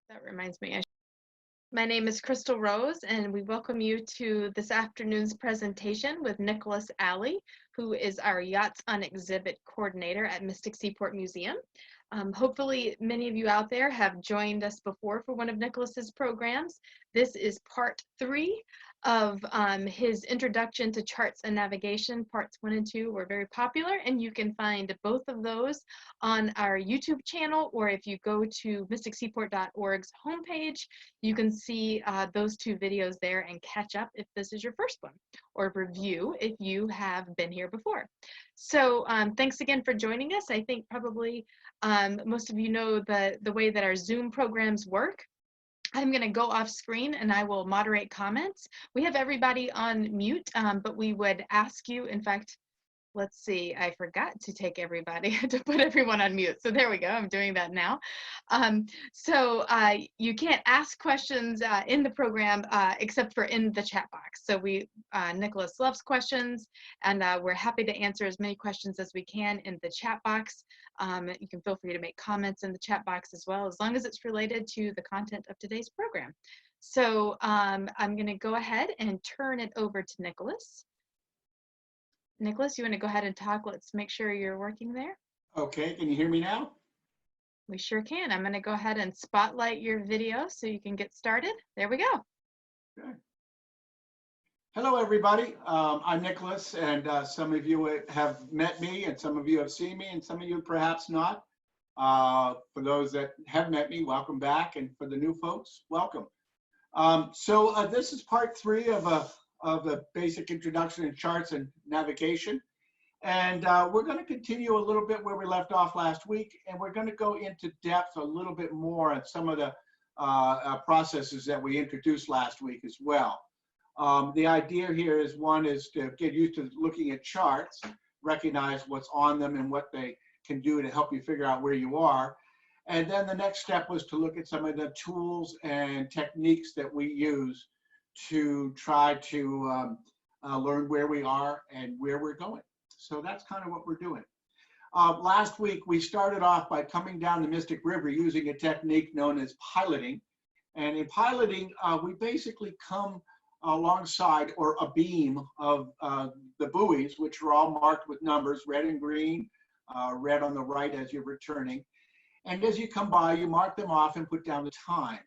That reminds me. My name is Crystal Rose, and we welcome you to this afternoon's presentation with Nicholas Alley, who is our Yachts on Exhibit coordinator at Mystic Seaport Museum. Hopefully, many of you out there have joined us before for one of Nicholas's programs. This is part 3 of his Introduction to Charts and Navigation. Parts 1 and 2 were very popular, and you can find both of those on our YouTube channel, or if you go to mysticseaport.org's homepage, you can see those 2 videos there and catch up if this is your first one, or review if you have been here before. So thanks again for joining us. I think probably most of you know the way that our Zoom programs work. I'm going to go off screen and I will moderate comments. We have everybody on mute, but we would ask you, in fact, let's see, I forgot to take everybody, to put everyone on mute. So there we go, I'm doing that now. You can't ask questions in the program except for in the chat box. So Nicholas loves questions, and we're happy to answer as many questions as we can in the chat box. You can feel free to make comments in the chat box as well, as long as it's related to the content of today's program. So I'm gonna go ahead and turn it over to Nicholas. Nicholas, you want to go ahead and talk? Let's make sure you're working there. Okay, can you hear me now? We sure can. I'm going to go ahead and spotlight your video so you can get started. There we go. Okay. Hello, everybody. I'm Nicholas, and some of you have met me, and some of you have seen me, and some of you perhaps not. For those that have met me, welcome back, and for the new folks, welcome. This is part 3 of a basic introduction in charts and navigation. And we're going to continue a little bit where we left off last week, and we're going to go into depth a little bit more on some of the processes that we introduced last week as well. The idea here is, one is to get used to looking at charts, recognize what's on them and what they can do to help you figure out where you are. And then the next step was to look at some of the tools and techniques that we use to try to learn where we are and where we're going. So that's kind of what we're doing. Last week, we started off by coming down the Mystic River using a technique known as piloting. And in piloting, we basically come alongside or abeam of the buoys, which are all marked with numbers, red and green, red on the right as you're returning. And as you come by, you mark them off and put down the time.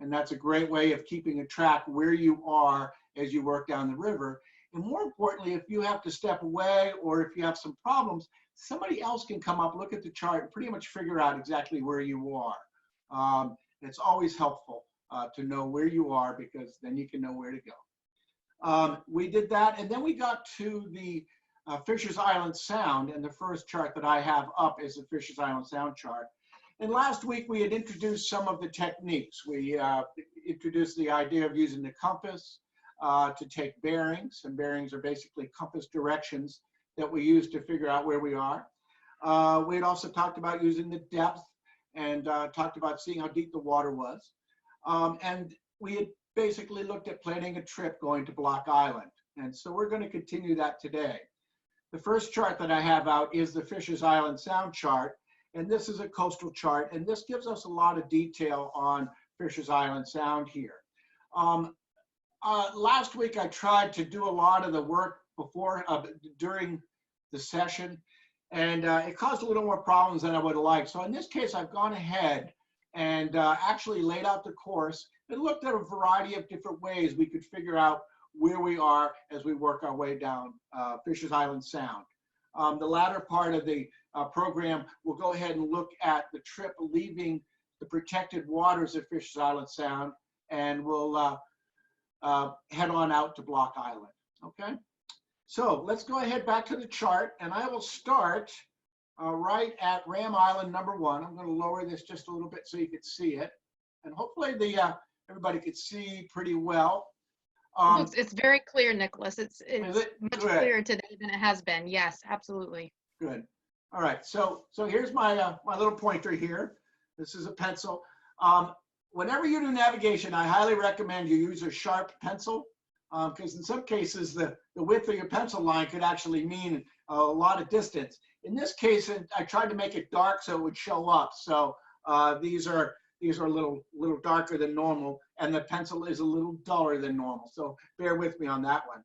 And that's a great way of keeping a track where you are as you work down the river. And more importantly, if you have to step away or if you have some problems, somebody else can come up, look at the chart, and pretty much figure out exactly where you are. It's always helpful to know where you are, because then you can know where to go. We did that, and then we got to the Fisher's Island Sound, and the first chart that I have up is the Fisher's Island Sound chart. And last week, we had introduced some of the techniques. We introduced the idea of using the compass to take bearings, and bearings are basically compass directions that we use to figure out where we are. We had also talked about using the depth, and talked about seeing how deep the water was. And we had basically looked at planning a trip going to Block Island. And so we're going to continue that today. The first chart that I have out is the Fisher's Island Sound chart. And this is a coastal chart, and this gives us a lot of detail on Fisher's Island Sound here. Last week, I tried to do a lot of the work during the session, and it caused a little more problems than I would have liked. So in this case, I've gone ahead and actually laid out the course and looked at a variety of different ways we could figure out where we are as we work our way down Fisher's Island Sound. The latter part of the program, we'll go ahead and look at the trip leaving the protected waters of Fisher's Island Sound, and we'll head on out to Block Island, okay? So let's go ahead back to the chart, and I will start right at Ram Island number 1. I'm gonna lower this just a little bit so you can see it, and hopefully everybody could see pretty well. It's very clear, Nicholas. It's much clearer today than it has been. Yes, absolutely. Good. All right. So here's my my little pointer here. This is a pencil. Whenever you do navigation, I highly recommend you use a sharp pencil, because in some cases the width of your pencil line could actually mean a lot of distance. In this case, I tried to make it dark so it would show up. So these are these are a little darker than normal, and the pencil is a little duller than normal. So bear with me on that one.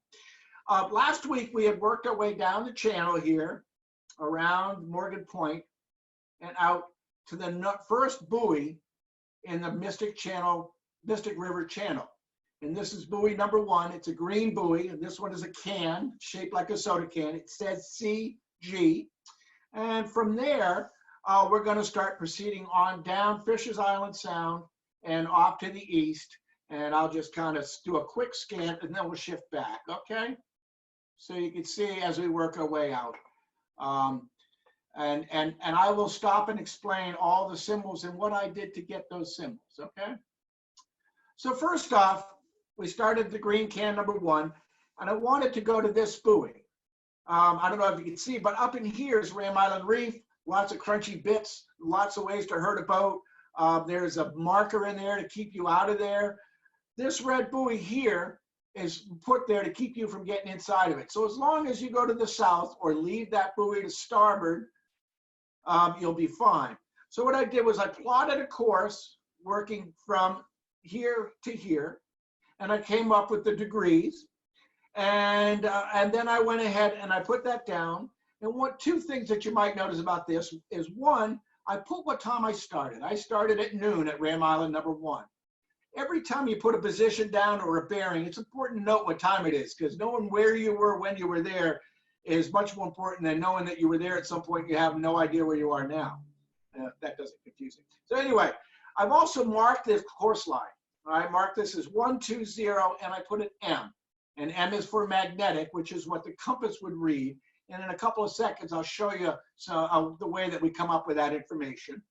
Last week, we had worked our way down the channel here around Morgan Point and out to the first buoy in the Mystic River Channel. And this is buoy number 1. It's a green buoy, and this one is a can shaped like a soda can. It says CG. And from there, we're going to start proceeding on down Fisher's Island Sound and off to the east. And I'll just kind of do a quick scan, and then we'll shift back, okay? So you can see as we work our way out. And I will stop and explain all the symbols and what I did to get those symbols, okay? So first off, we started the green can number 1, and I wanted to go to this buoy. I don't know if you can see, but up in here is Ram Island Reef, lots of crunchy bits, lots of ways to hurt a boat. There's a marker in there to keep you out of there. This red buoy here is put there to keep you from getting inside of it. So as long as you go to the south or leave that buoy to starboard, you'll be fine. So what I did was I plotted a course working from here to here, and I came up with the degrees, and then I went ahead and I put that down. And two things that you might notice about this is, one, I put what time I started. I started at noon at Ram Island number 1. Every time you put a position down or a bearing, it's important to note what time it is, because knowing where you were when you were there is much more important than knowing that you were there at some point. You have no idea where you are now. That doesn't confuse it. So anyway, I've also marked this course line. I marked this as 120, and I put an M. And M is for magnetic, which is what the compass would read. And in a couple of seconds, I'll show you the way that we come up with that information.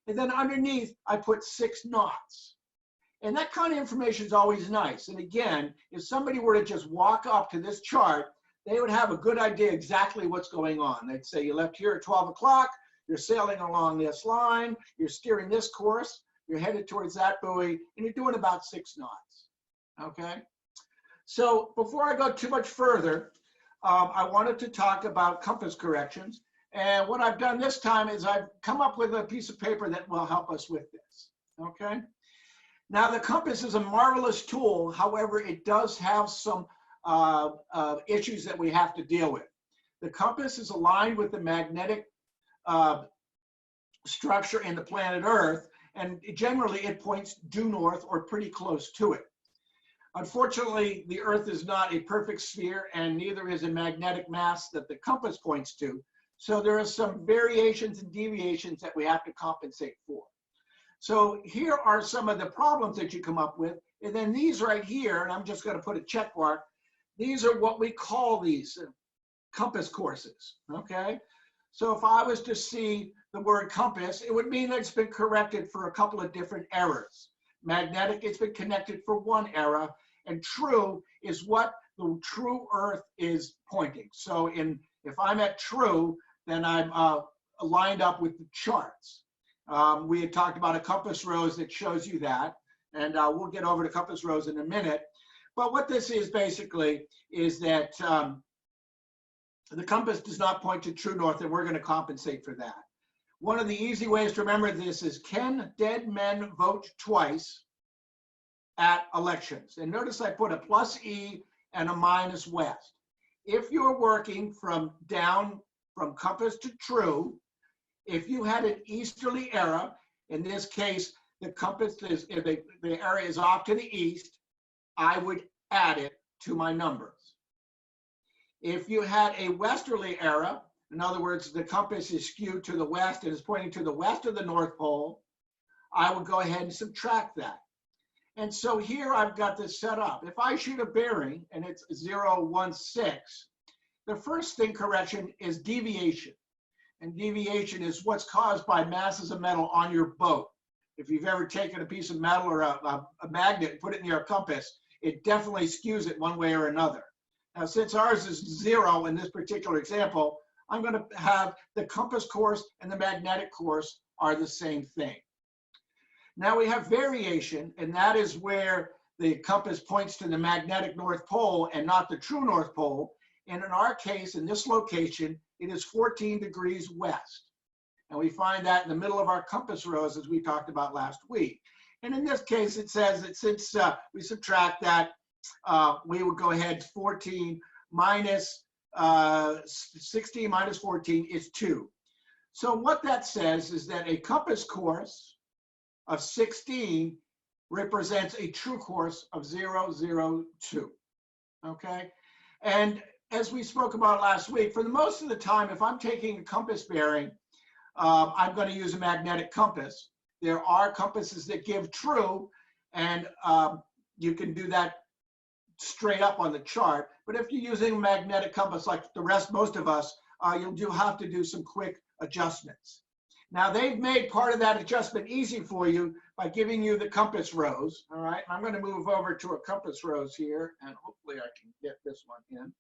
And then underneath, I put 6 knots. And that kind of information is always nice. And again, if somebody were to just walk up to this chart, they would have a good idea exactly what's going on. They'd say, you left here at 12 o'clock, you're sailing along this line, you're steering this course, you're headed towards that buoy, and you're doing about 6 knots, okay? So before I go too much further, I wanted to talk about compass corrections. And what I've done this time is I've come up with a piece of paper that will help us with this, okay? Now the compass is a marvelous tool. However, it does have some issues that we have to deal with. The compass is aligned with the magnetic structure in the planet Earth, and generally it points due north or pretty close to it. Unfortunately, the Earth is not a perfect sphere, and neither is a magnetic mass that the compass points to. So there are some variations and deviations that we have to compensate for. So here are some of the problems that you come up with. And then these right here, and I'm just going to put a check mark, these are what we call these compass courses, okay? So if I was to see the word compass, it would mean that it's been corrected for a couple of different errors. Magnetic, it's been connected for one error, and true is what the true Earth is pointing. So if I'm at true, then I'm lined up with the charts. We had talked about a compass rose that shows you that, and we'll get over to compass rose in a minute. But what this is basically is that the compass does not point to true north, and we're going to compensate for that. One of the easy ways to remember this is, can dead men vote twice at elections? And notice I put a +E and a -west. If you're working from compass to true, if you had an easterly error, in this case, the compass is, the area is off to the east, I would add it to my numbers. If you had a westerly error, in other words, the compass is skewed to the west and is pointing to the west of the North Pole, I would go ahead and subtract that. And so here I've got this set up. If I shoot a bearing and it's 016, the first thing correction is deviation. And deviation is what's caused by masses of metal on your boat. If you've ever taken a piece of metal or a magnet and put it near a compass, it definitely skews it one way or another. Now, since ours is 0 in this particular example, I'm going to have the compass course and the magnetic course are the same thing. Now we have variation, and that is where the compass points to the magnetic North Pole and not the true North Pole. And in our case, in this location, it is 14 degrees west. And we find that in the middle of our compass rose, as we talked about last week. And in this case, it says that since we subtract that, we would go ahead 14 minus 16 minus 14 is 2. So what that says is that a compass course of 16 represents a true course of 0, 0, 2. Okay? And as we spoke about last week, for the most of the time, if I'm taking a compass bearing, I'm going to use a magnetic compass. There are compasses that give true, and you can do that straight up on the chart. But if you're using a magnetic compass like most of us, you'll have to do some quick adjustments. Now, they've made part of that adjustment easy for you by giving you the compass rose. All right, I'm going to move over to a compass rose here, and hopefully I can get this one in.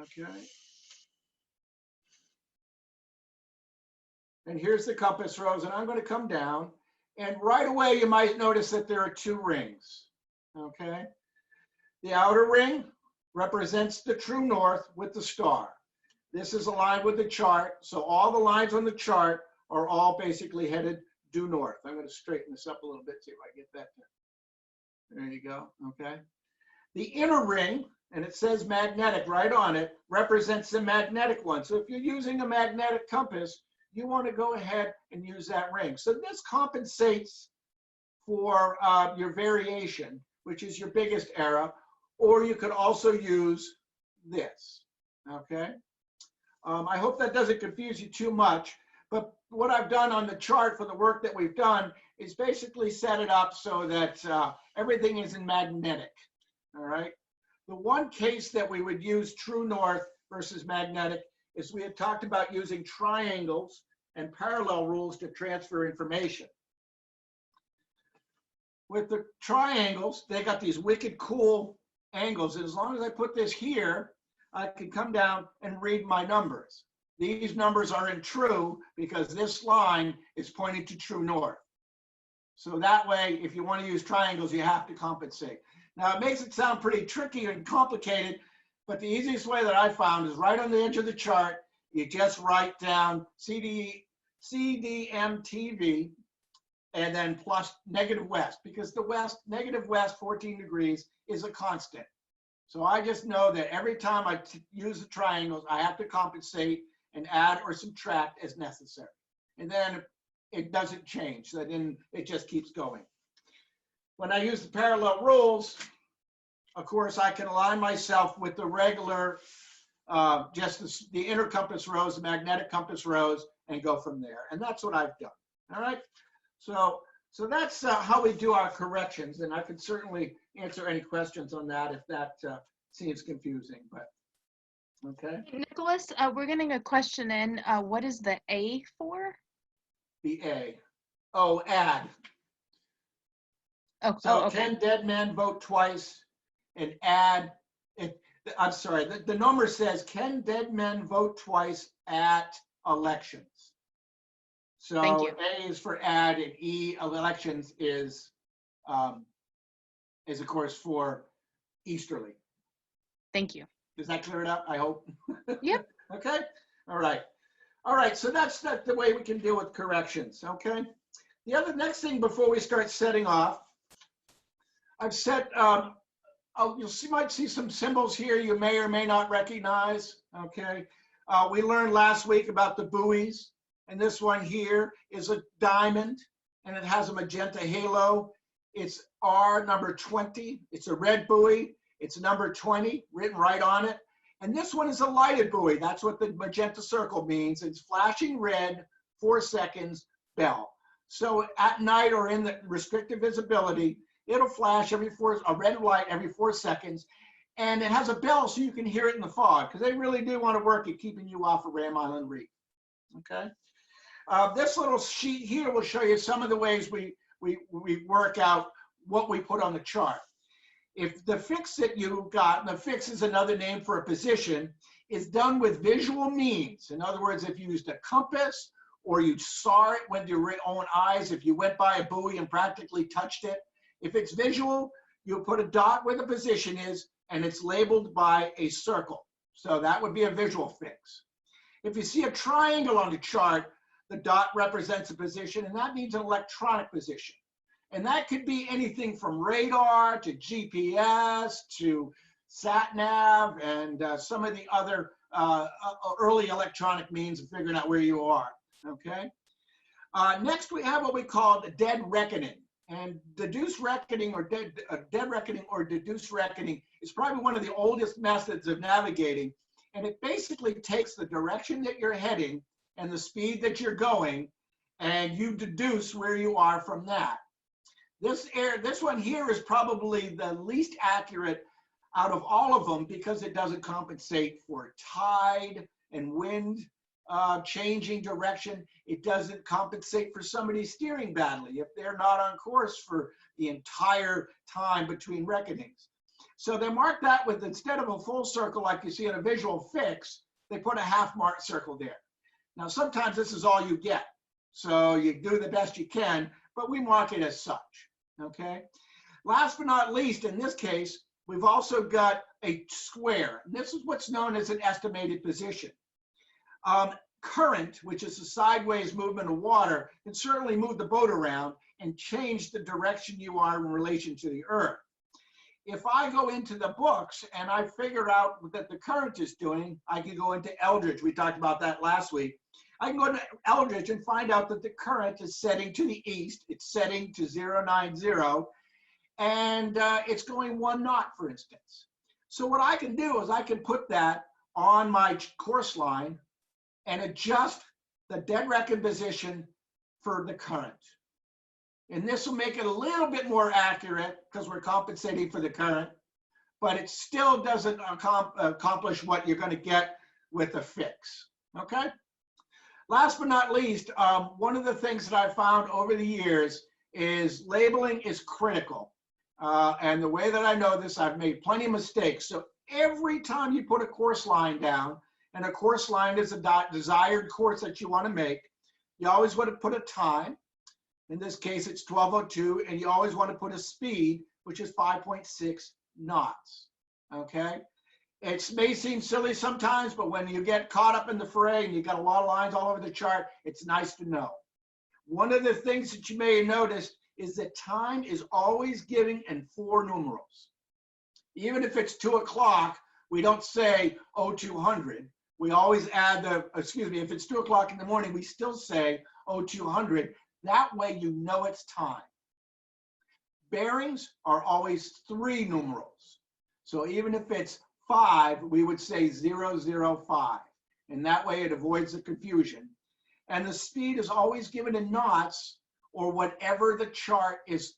Okay. And here's the compass rose, and I'm going to come down. And right away, you might notice that there are 2 rings. Okay. The outer ring represents the true north with the star. This is aligned with the chart, so all the lines on the chart are all basically headed due north. I'm going to straighten this up a little bit, see if I get that there. There you go, okay. The inner ring, and it says magnetic right on it, represents the magnetic one. So if you're using a magnetic compass, you want to go ahead and use that ring. So this compensates for your variation, which is your biggest error, or you could also use this, okay? I hope that doesn't confuse you too much, but what I've done on the chart for the work that we've done is basically set it up so that everything is in magnetic, all right? The one case that we would use true north versus magnetic is we had talked about using triangles and parallel rules to transfer information. With the triangles, they got these wicked cool angles. And as long as I put this here, I can come down and read my numbers. These numbers are in true because this line is pointing to true north. So that way, if you want to use triangles, you have to compensate. Now, it makes it sound pretty tricky and complicated, but the easiest way that I found is right on the edge of the chart, you just write down CDMTV and then plus negative west, because the west, negative west, 14 degrees is a constant. So I just know that every time I use the triangles, I have to compensate and add or subtract as necessary. And then it doesn't change, so then it just keeps going. When I use the parallel rules, of course, I can align myself with the regular, just the inner compass rose, the magnetic compass rose, and go from there. And that's what I've done, all right? So that's how we do our corrections, and I can certainly answer any questions on that if that seems confusing, but okay. Nicholas, we're getting a question in. What is the A for? The A. Oh, add. Oh, So okay. 10 dead men vote twice and add. I'm sorry, the number says, can dead men vote twice at elections? So Thank you. A is for add, and E, elections, is of course for easterly. Thank you. Does that clear it up? I hope. Yep. Okay. All right. All right. So that's the way we can deal with corrections. Okay. The next thing before we start setting off, I've set. Might see some symbols here you may or may not recognize. Okay. We learned last week about the buoys. And this one here is a diamond, and it has a magenta halo. It's R number 20. It's a red buoy. It's number 20 written right on it. And this one is a lighted buoy. That's what the magenta circle means. It's flashing red, 4 seconds, bell. So at night or in the restricted visibility, it'll flash a red light every 4 seconds. And it has a bell so you can hear it in the fog, because they really do want to work at keeping you off of Ram Island Reef. Okay. This little sheet here will show you some of the ways we work out what we put on the chart. If the fix that you got, and the fix is another name for a position, is done with visual means. In other words, if you used a compass or you saw it with your own eyes, if you went by a buoy and practically touched it, if it's visual, you put a dot where the position is and it's labeled by a circle. So that would be a visual fix. If you see a triangle on the chart, the dot represents a position, and that means an electronic position. And that could be anything from radar to GPS to sat-nav and some of the other early electronic means of figuring out where you are, okay? Next, we have what we call the dead reckoning. And deduced reckoning or dead reckoning or deduced reckoning is probably one of the oldest methods of navigating. And it basically takes the direction that you're heading and the speed that you're going, and you deduce where you are from that. This one here is probably the least accurate out of all of them because it doesn't compensate for tide and wind changing direction. It doesn't compensate for somebody steering badly if they're not on course for the entire time between reckonings. So they mark that with, instead of a full circle like you see in a visual fix, they put a half mark circle there. Now, sometimes this is all you get. So you do the best you can, but we mark it as such, okay? Last but not least, in this case, we've also got a square. And this is what's known as an estimated position. Current, which is a sideways movement of water, can certainly move the boat around and change the direction you are in relation to the earth. If I go into the books and I figure out that the current is doing, I can go into Eldridge. We talked about that last week. I can go to Eldridge and find out that the current is setting to the east. It's setting to 090, and it's going 1 knot, for instance. So what I can do is I can put that on my course line and adjust the dead reckon position for the current. And this will make it a little bit more accurate because we're compensating for the current, but it still doesn't accomplish what you're going to get with a fix, okay? Last but not least, one of the things that I've found over the years is labeling is critical. And the way that I know this, I've made plenty of mistakes. So every time you put a course line down, and a course line is a desired course that you want to make, you always want to put a time. In this case, it's 12:02, and you always want to put a speed, which is 5.6 knots, okay? It may seem silly sometimes, but when you get caught up in the fray and you got a lot of lines all over the chart, it's nice to know. One of the things that you may have noticed is that time is always given in 4 numerals. Even if it's 2 o'clock, we don't say 0200. We always add the, if it's 2 o'clock in the morning, we still say 0200. That way you know it's time. Bearings are always 3 numerals. So even if it's 5, we would say 005. And that way it avoids the confusion. And the speed is always given in knots or whatever the chart is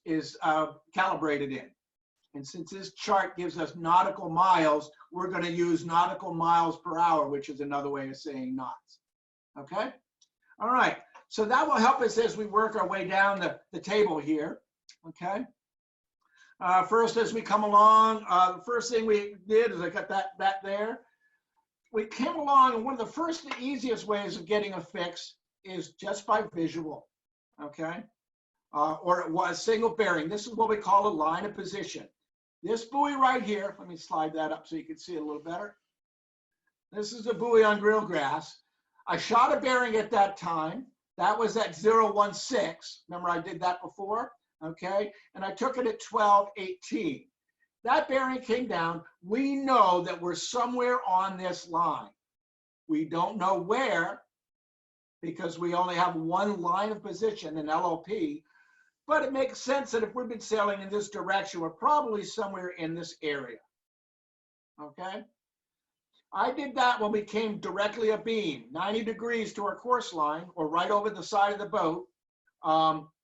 calibrated in. And since this chart gives us nautical miles, we're going to use nautical miles per hour, which is another way of saying knots. Okay? All right. So that will help us as we work our way down the table here. Okay? First, as we come along, the first thing we did is I got that there. We came along, and one of the first and easiest ways of getting a fix is just by visual. Okay? Or a single bearing. This is what we call a line of position. This buoy right here, let me slide that up so you can see it a little better. This is a buoy on grill grass. I shot a bearing at that time. That was at 016. Remember I did that before? Okay, and I took it at 12:18. That bearing came down. We know that we're somewhere on this line. We don't know where because we only have one line of position in LOP. But it makes sense that if we've been sailing in this direction, we're probably somewhere in this area, okay? I did that when we came directly abeam, 90 degrees to our course line, or right over the side of the boat.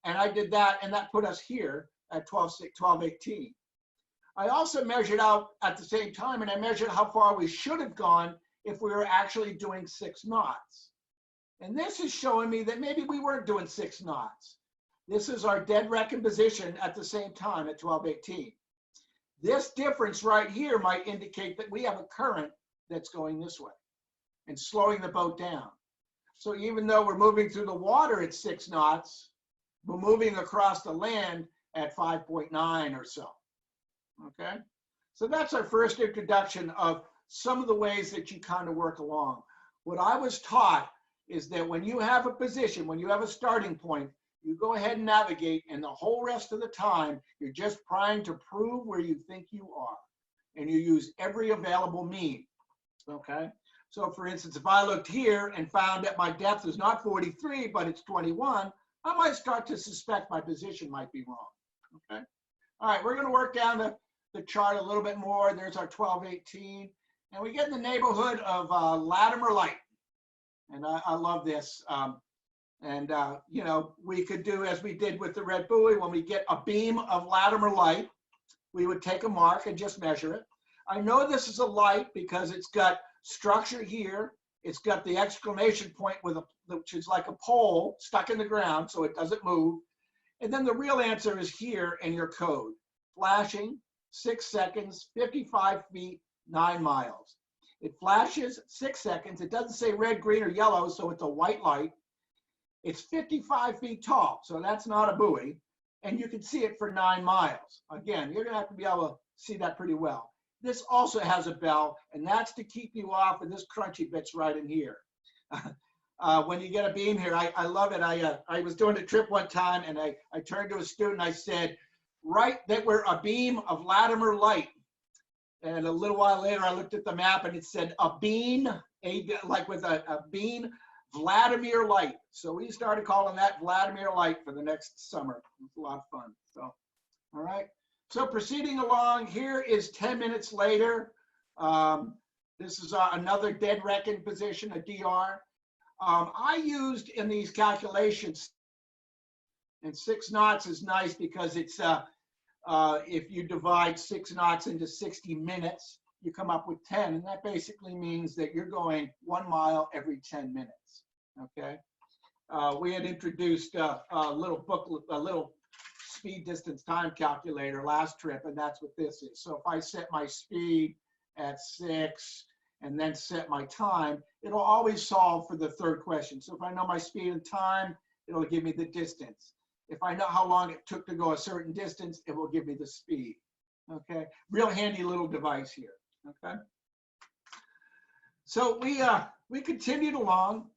And I did that, and that put us here at 12:18. I also measured out at the same time, and I measured how far we should have gone if we were actually doing 6 knots. And this is showing me that maybe we weren't doing 6 knots. This is our dead reckon position at the same time at 12:18. This difference right here might indicate that we have a current that's going this way and slowing the boat down. So even though we're moving through the water at 6 knots, we're moving across the land at 5.9 or so, okay? So that's our first introduction of some of the ways that you kind of work along. What I was taught is that when you have a position, when you have a starting point, you go ahead and navigate, and the whole rest of the time, you're just trying to prove where you think you are. And you use every available mean, okay? So for instance, if I looked here and found that my depth is not 43, but it's 21, I might start to suspect my position might be wrong, okay? All right, we're gonna work down the chart a little bit more. There's our 1218, and we get in the neighborhood of Latimer Light. And I love this. You know, we could do as we did with the red buoy. When we get a beam of Latimer light, we would take a mark and just measure it. I know this is a light because it's got structure here. It's got the exclamation point which is like a pole stuck in the ground so it doesn't move. And then the real answer is here in your code. Flashing, 6 seconds, 55 feet, 9 miles. It flashes 6 seconds. It doesn't say red, green, or yellow, so it's a white light. It's 55 feet tall, so that's not a buoy. And you can see it for 9 miles. Again, you're gonna have to be able to see that pretty well. This also has a bell, and that's to keep you off of this crunchy bit's right in here. When you get a beam here, I love it. I was doing a trip one time, and I turned to a student, I said, write that we're a beam of Latimer light. And a little while later, I looked at the map and it said a bean, like with a bean, Vladimir light. So we started calling that Vladimir light for the next summer. It was a lot of fun. So, all right. So proceeding along, here is 10 minutes later. This is another dead reckoning position, a DR. I used in these calculations, and 6 knots is nice because it's if you divide 6 knots into 60 minutes, you come up with 10, and that basically means that you're going 1 mile every 10 minutes, okay? We had introduced a little booklet, a little speed distance time calculator last trip, and that's what this is. So if I set my speed at 6 and then set my time, it'll always solve for the third question. So if I know my speed and time, it'll give me the distance. If I know how long it took to go a certain distance, it will give me the speed, okay? Real handy little device here, okay? So we continued along.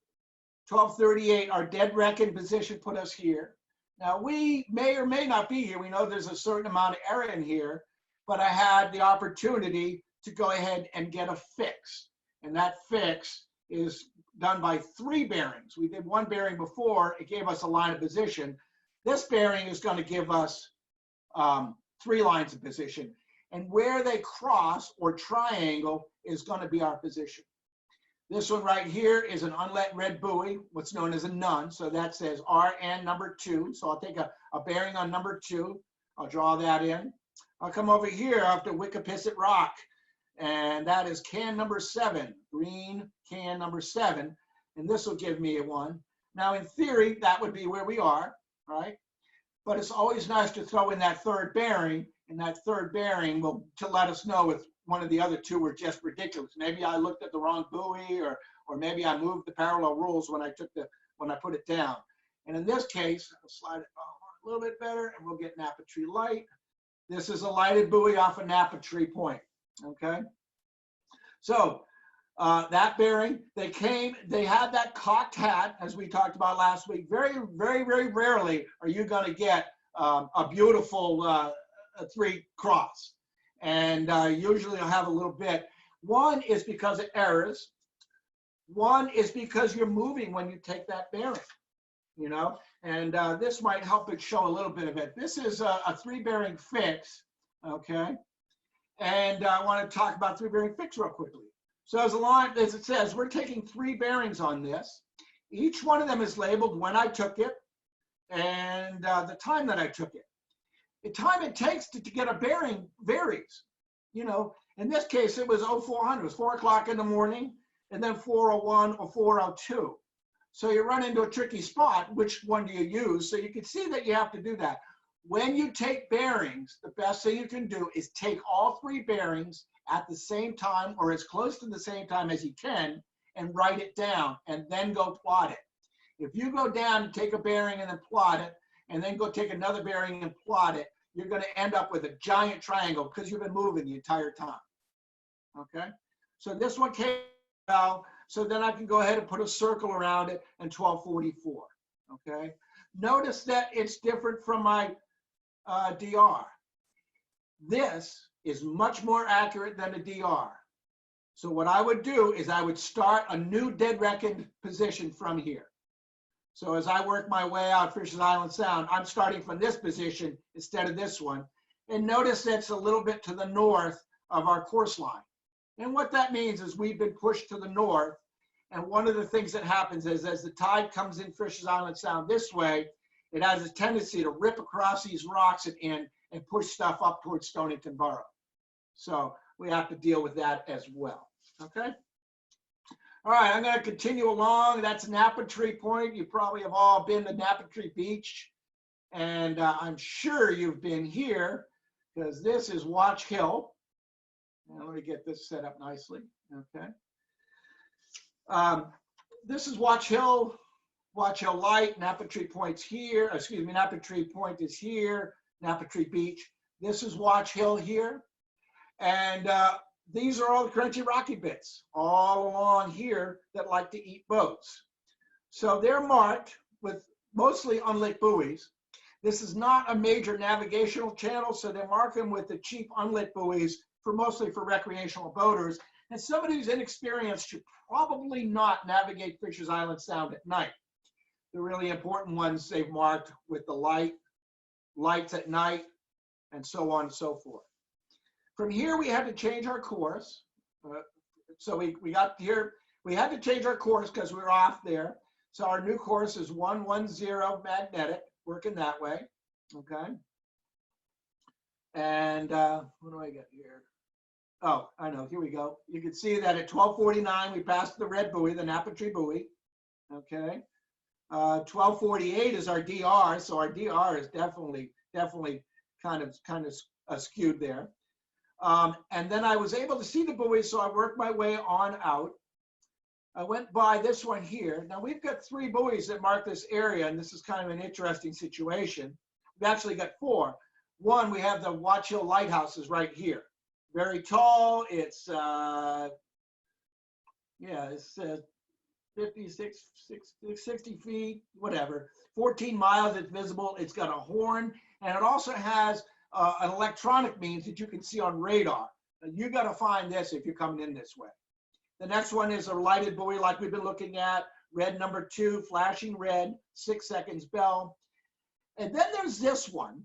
1238, our dead reckoning position put us here. Now we may or may not be here. We know there's a certain amount of error in here, but I had the opportunity to go ahead and get a fix. And that fix is done by 3 bearings. We did 1 bearing before, it gave us a line of position. This bearing is going to give us 3 lines of position. And where they cross or triangle is going to be our position. This one right here is an unlet red buoy, what's known as a none. So that says RN number 2. So I'll take a bearing on number 2. I'll draw that in. I'll come over here after Wickapisset Rock. And that is can number 7, green can number 7. And this will give me a 1. Now in theory, that would be where we are, right? But it's always nice to throw in that 3rd bearing, and that 3rd bearing will to let us know if one of the other 2 were just ridiculous. Maybe I looked at the wrong buoy, or maybe I moved the parallel rules when I put it down. And in this case, I'll slide it a little bit better, and we'll get Napa Tree Light. This is a lighted buoy off of Napa Tree Point. Okay. So that bearing, they had that cocked hat, as we talked about last week. Very, very, very rarely are you going to get a beautiful 3 cross. And usually you'll have a little bit. One is because of errors. One is because you're moving when you take that bearing, you know, and this might help it show a little bit of it. This is a 3 bearing fix, okay? And I want to talk about 3 bearing fix real quickly. So as it says, we're taking 3 bearings on this. Each one of them is labeled when I took it and the time that I took it. The time it takes to get a bearing varies. You know, in this case, it was 0400. It was 4 o'clock in the morning, and then 401 or 402. So you run into a tricky spot. Which one do you use? So you can see that you have to do that. When you take bearings, the best thing you can do is take all 3 bearings at the same time or as close to the same time as you can and write it down and then go plot it. If you go down and take a bearing and then plot it and then go take another bearing and plot it, you're going to end up with a giant triangle because you've been moving the entire time. Okay? So this one came well. So then I can go ahead and put a circle around it and 1244, okay? Notice that it's different from my DR. This is much more accurate than a DR. So what I would do is I would start a new dead reckoned position from here. So as I work my way out Fisher's Island Sound, I'm starting from this position instead of this one. And notice that's a little bit to the north of our course line. And what that means is we've been pushed to the north. And one of the things that happens is as the tide comes in Fisher's Island Sound this way, it has a tendency to rip across these rocks and push stuff up towards Stonington Borough. So we have to deal with that as well, okay? All right, I'm gonna continue along. That's Napa Tree Point. You probably have all been to Napa Tree Beach. And I'm sure you've been here because this is Watch Hill. Now, let me get this set up nicely, okay? This is Watch Hill Light. Napa Tree Point's here. Excuse me, Napa Tree Point is here. Napa Tree Beach. This is Watch Hill here. And these are all the crunchy rocky bits all along here that like to eat boats. So they're marked with mostly unlit buoys. This is not a major navigational channel, so they mark them with the cheap unlit buoys mostly for recreational boaters. And somebody who's inexperienced should probably not navigate Fisher's Island Sound at night. The really important ones they've marked with the lights at night, and so on and so forth. From here, we had to change our course. So we got here, we had to change our course because we were off there. So our new course is 110 magnetic, working that way, okay? And what do I get here? Oh, I know, here we go. You can see that at 12:49, we passed the red buoy, the Napa Tree buoy, okay? 12:48 is our DR, so our DR is definitely kind of skewed there. And then I was able to see the buoy, so I worked my way on out. I went by this one here. Now we've got 3 buoys that mark this area, and this is kind of an interesting situation. We've actually got 4. One, we have the Watch Hill Lighthouse is right here. Very tall. It's 56, 60 feet, whatever. 14 miles, it's visible. It's got a horn, and it also has an electronic means that you can see on radar. You got to find this if you're coming in this way. The next one is a lighted buoy like we've been looking at, red number 2, flashing red, 6 seconds bell. And then there's this one.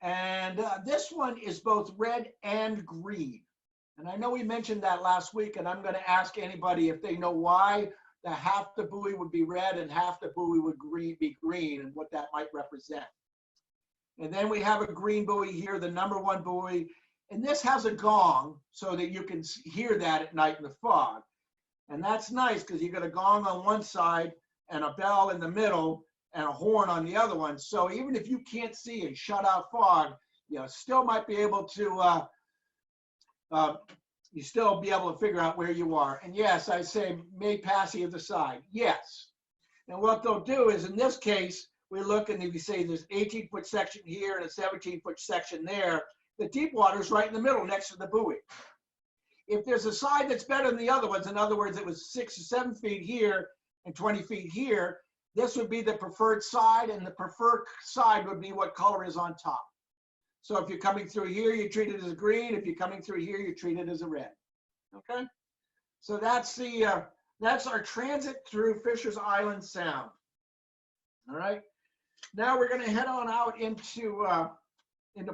And this one is both red and green. And I know we mentioned that last week, and I'm going to ask anybody if they know why half the buoy would be red and half the buoy would be green and what that might represent. And then we have a green buoy here, the number 1 buoy. And this has a gong so that you can hear that at night in the fog. And that's nice because you got a gong on one side and a bell in the middle and a horn on the other one. So even if you can't see and shut out fog, you still might be able to, you still be able to figure out where you are. And yes, I say may pass either side. Yes. And what they'll do is in this case, we look and if you say there's 18-foot section here and a 17-foot section there, the deep water is right in the middle next to the buoy. If there's a side that's better than the other ones, in other words, it was 6 or 7 feet here and 20 feet here, this would be the preferred side, and the preferred side would be what color is on top. So if you're coming through here, you treat it as a green. If you're coming through here, you treat it as a red. Okay? So that's our transit through Fisher's Island Sound. All right? Now we're going to head on out into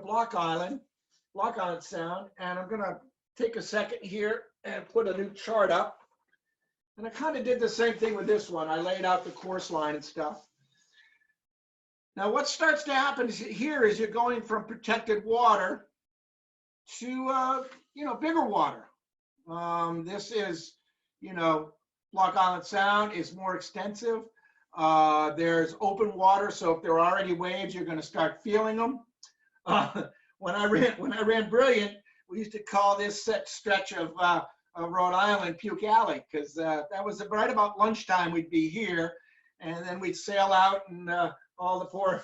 Block Island Sound, and I'm going to take a second here and put a new chart up. And I kind of did the same thing with this one. I laid out the course line and stuff. Now what starts to happen here is you're going from protected water to, bigger water. This is, Block Island Sound is more extensive. There's open water, so if there are already waves, you're going to start feeling them. When I ran Brilliant, we used to call this set stretch of Rhode Island Puke Alley, because that was right about lunchtime. We'd be here, and then we'd sail out, and all the poor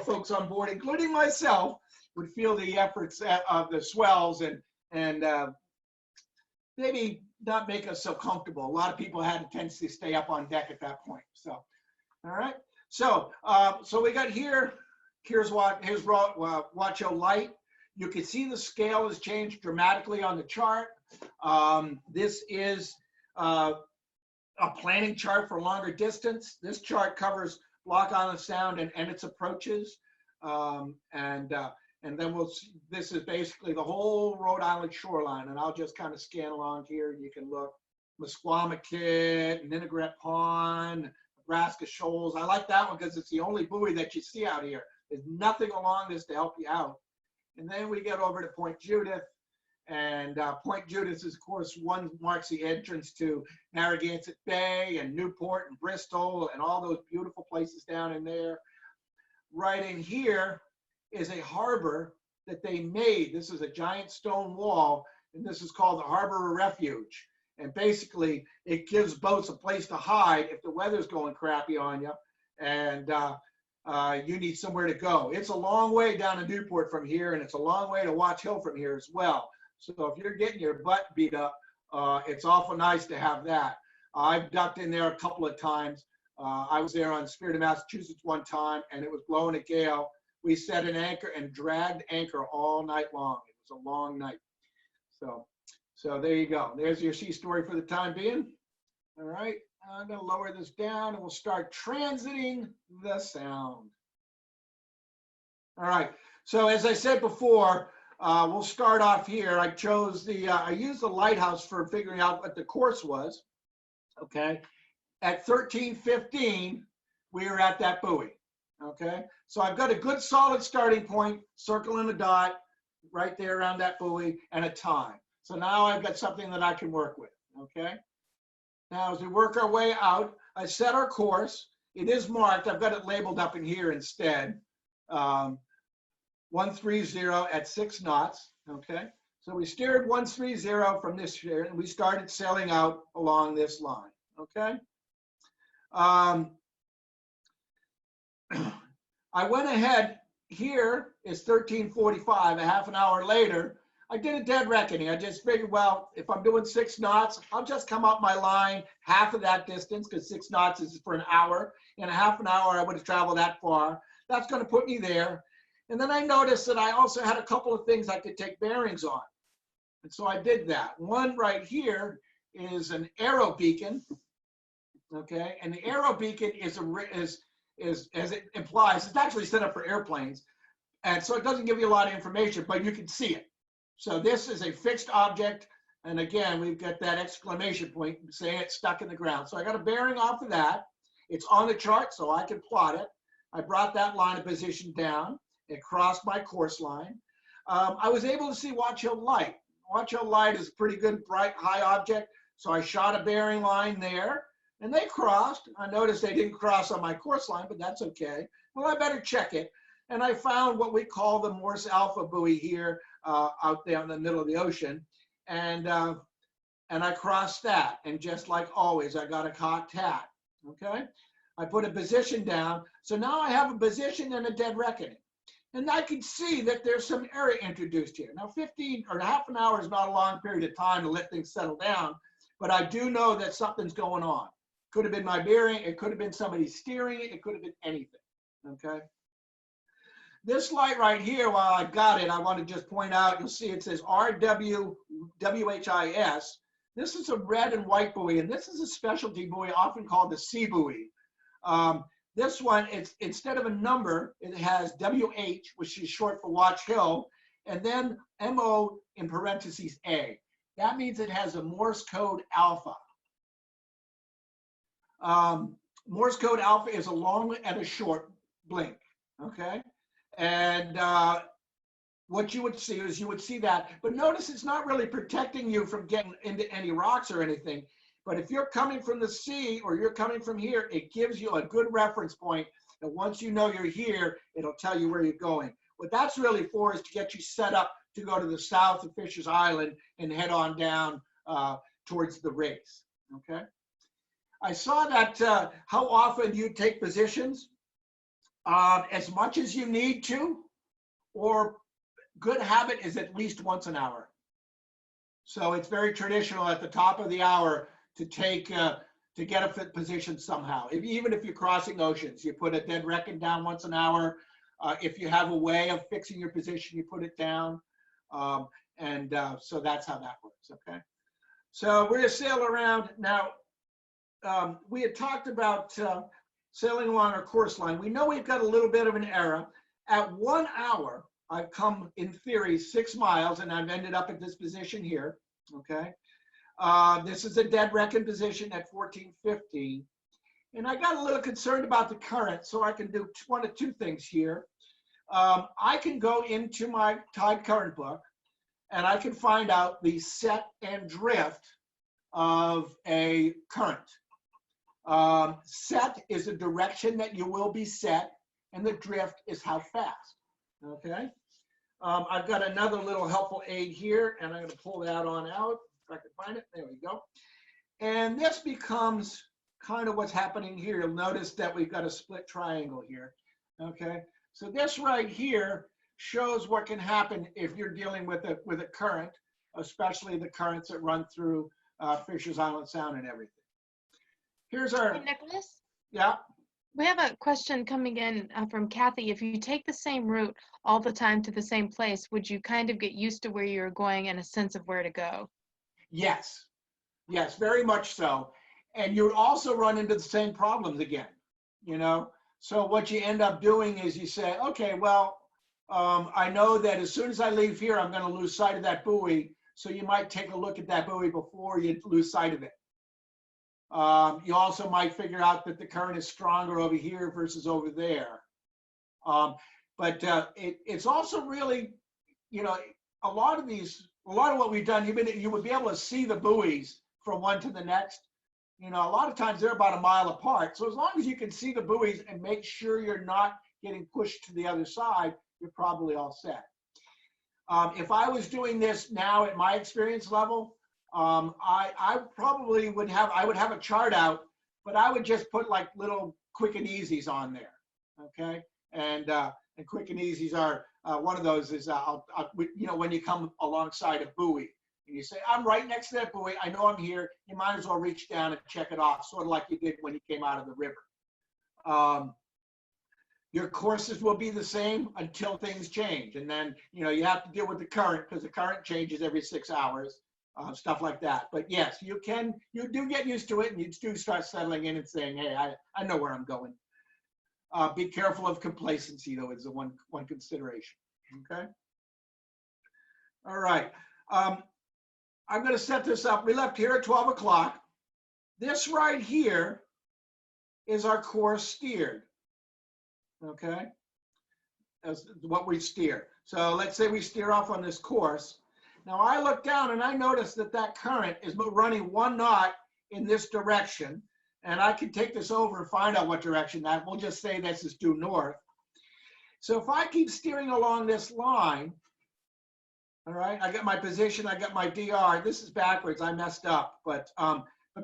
folks on board, including myself, would feel the efforts of the swells and maybe not make us so comfortable. A lot of people had a tendency to stay up on deck at that point. So, all right. So, so we got here. Here's Wacho light. You can see the scale has changed dramatically on the chart. This is a planning chart for longer distance. This chart covers Block Island Sound and its approaches. And then we'll see, this is basically the whole Rhode Island shoreline. And I'll just kind of scan along here. You can look Musquamaket, Ninigret Pond, Nebraska Shoals. I like that one because it's the only buoy that you see out here. There's nothing along this to help you out. And then we get over to Point Judith. And Point Judith is, of course, one marks the entrance to Narragansett Bay and Newport and Bristol and all those beautiful places down in there. Right in here is a harbor that they made. This is a giant stone wall, and this is called the Harbor of Refuge. And basically, it gives boats a place to hide if the weather's going crappy on you, and you need somewhere to go. It's a long way down to Newport from here, and it's a long way to Watch Hill from here as well. So if you're getting your butt beat up, it's awful nice to have that. I've ducked in there a couple of times. I was there on Spirit of Massachusetts one time, and it was blowing a gale. We set an anchor and dragged anchor all night long. It was a long night. So there you go. There's your sea story for the time being. All right, I'm going to lower this down, and we'll start transiting the sound. All right, so as I said before, we'll start off here. I chose I used the lighthouse for figuring out what the course was, okay? At 13:15, we were at that buoy, okay? So I've got a good solid starting point, circling a dot right there around that buoy, and a time. So now I've got something that I can work with, okay? Now, as we work our way out, I set our course. It is marked. I've got it labeled up in here instead. 130 at 6 knots, okay? So we steered 130 from this here, and we started sailing out along this line, okay? I went ahead, here is 13:45, a half an hour later. I did a dead reckoning. I just figured, well, if I'm doing 6 knots, I'll just come up my line half of that distance, because 6 knots is for an hour. In a half an hour, I would have traveled that far. That's going to put me there. And then I noticed that I also had a couple of things I could take bearings on. And so I did that. One right here is an Aero Beacon, okay? And the Aero Beacon is as it implies, it's actually set up for airplanes. And so it doesn't give you a lot of information, but you can see it. So this is a fixed object. And again, we've got that exclamation point saying it's stuck in the ground. So I got a bearing off of that. It's on the chart, so I can plot it. I brought that line of position down. It crossed my course line. I was able to see Watch Hill Light. Watch Hill Light is a pretty good, bright, high object. So I shot a bearing line there, and they crossed. I noticed they didn't cross on my course line, but that's okay. Well, I better check it. And I found what we call the Morse Alpha buoy here out there in the middle of the ocean. And I crossed that. And just like always, I got a cocked hat, okay? I put a position down. So now I have a position and a dead reckoning. And I can see that there's some error introduced here. Now 15 or half an hour is not a long period of time to let things settle down, but I do know that something's going on. Could have been my bearing, it could have been somebody steering it, it could have been anything, okay? This light right here, while I've got it, I want to just point out, you'll see it says RWWHIS. This is a red and white buoy, and this is a specialty buoy often called the sea buoy. This one, it's instead of a number, it has WH, which is short for Watch Hill, and then MO in parentheses A. That means it has a Morse code alpha. Morse code alpha is a long and a short blink, okay? And what you would see is you would see that, but notice it's not really protecting you from getting into any rocks or anything. But if you're coming from the sea or you're coming from here, it gives you a good reference point. And once you know you're here, it'll tell you where you're going. What that's really for is to get you set up to go to the south of Fisher's Island and head on down towards the race, okay? I saw that how often you take positions, as much as you need to, or good habit is at least once an hour. So it's very traditional at the top of the hour to take to get a fit position somehow. Even if you're crossing oceans, you put a dead reckon down once an hour. If you have a way of fixing your position, you put it down. So that's how that works, okay? So we're gonna sail around. Now, we had talked about sailing along our course line. We know we've got a little bit of an error. At 1 hour, I've come, in theory, 6 miles, and I've ended up at this position here, okay? This is a dead reckon position at 1415. And I got a little concerned about the current, so I can do one of two things here. I can go into my tide current book, and I can find out the set and drift of a current. Set is the direction that you will be set, and the drift is how fast, okay? I've got another little helpful aid here, and I'm going to pull that on out if I can find it. There we go. And this becomes kind of what's happening here. You'll notice that we've got a split triangle here, okay? So this right here shows what can happen if you're dealing with a current, especially the currents that run through Fisher's Island Sound and everything. Here's our... Hey, Nicholas? Yeah? We have a question coming in from Kathy. If you take the same route all the time to the same place, would you kind of get used to where you're going and a sense of where to go? Yes. Yes, very much so. And you would also run into the same problems again, you know? So what you end up doing is you say, okay, well, I know that as soon as I leave here, I'm going to lose sight of that buoy. So you might take a look at that buoy before you lose sight of it. You also might figure out that the current is stronger over here versus over there. It's also really, you know, a lot of what we've done, you would be able to see the buoys from one to the next. You know, a lot of times they're about a mile apart. So as long as you can see the buoys and make sure you're not getting pushed to the other side, you're probably all set. If I was doing this now at my experience level, I probably would have a chart out, but I would just put like little quick and easies on there, okay? And quick and easies are, one of those is, you know, when you come alongside a buoy and you say, I'm right next to that buoy, I know I'm here, you might as well reach down and check it off, sort of like you did when you came out of the river. Your courses will be the same until things change. And then, you know, you have to deal with the current because the current changes every 6 hours. Stuff like that. But yes, you do get used to it, and you do start settling in and saying, hey, I know where I'm going. Be careful of complacency, though, is the one consideration, okay? All right, I'm gonna set this up. We left here at 12 o'clock. This right here is our course steered, okay? That's what we steer. So let's say we steer off on this course. Now I look down and I notice that that current is running 1 knot in this direction. And I can take this over and find out what direction that, we'll just say this is due north. So if I keep steering along this line, all right, I got my position, I got my DR. This is backwards, I messed up. But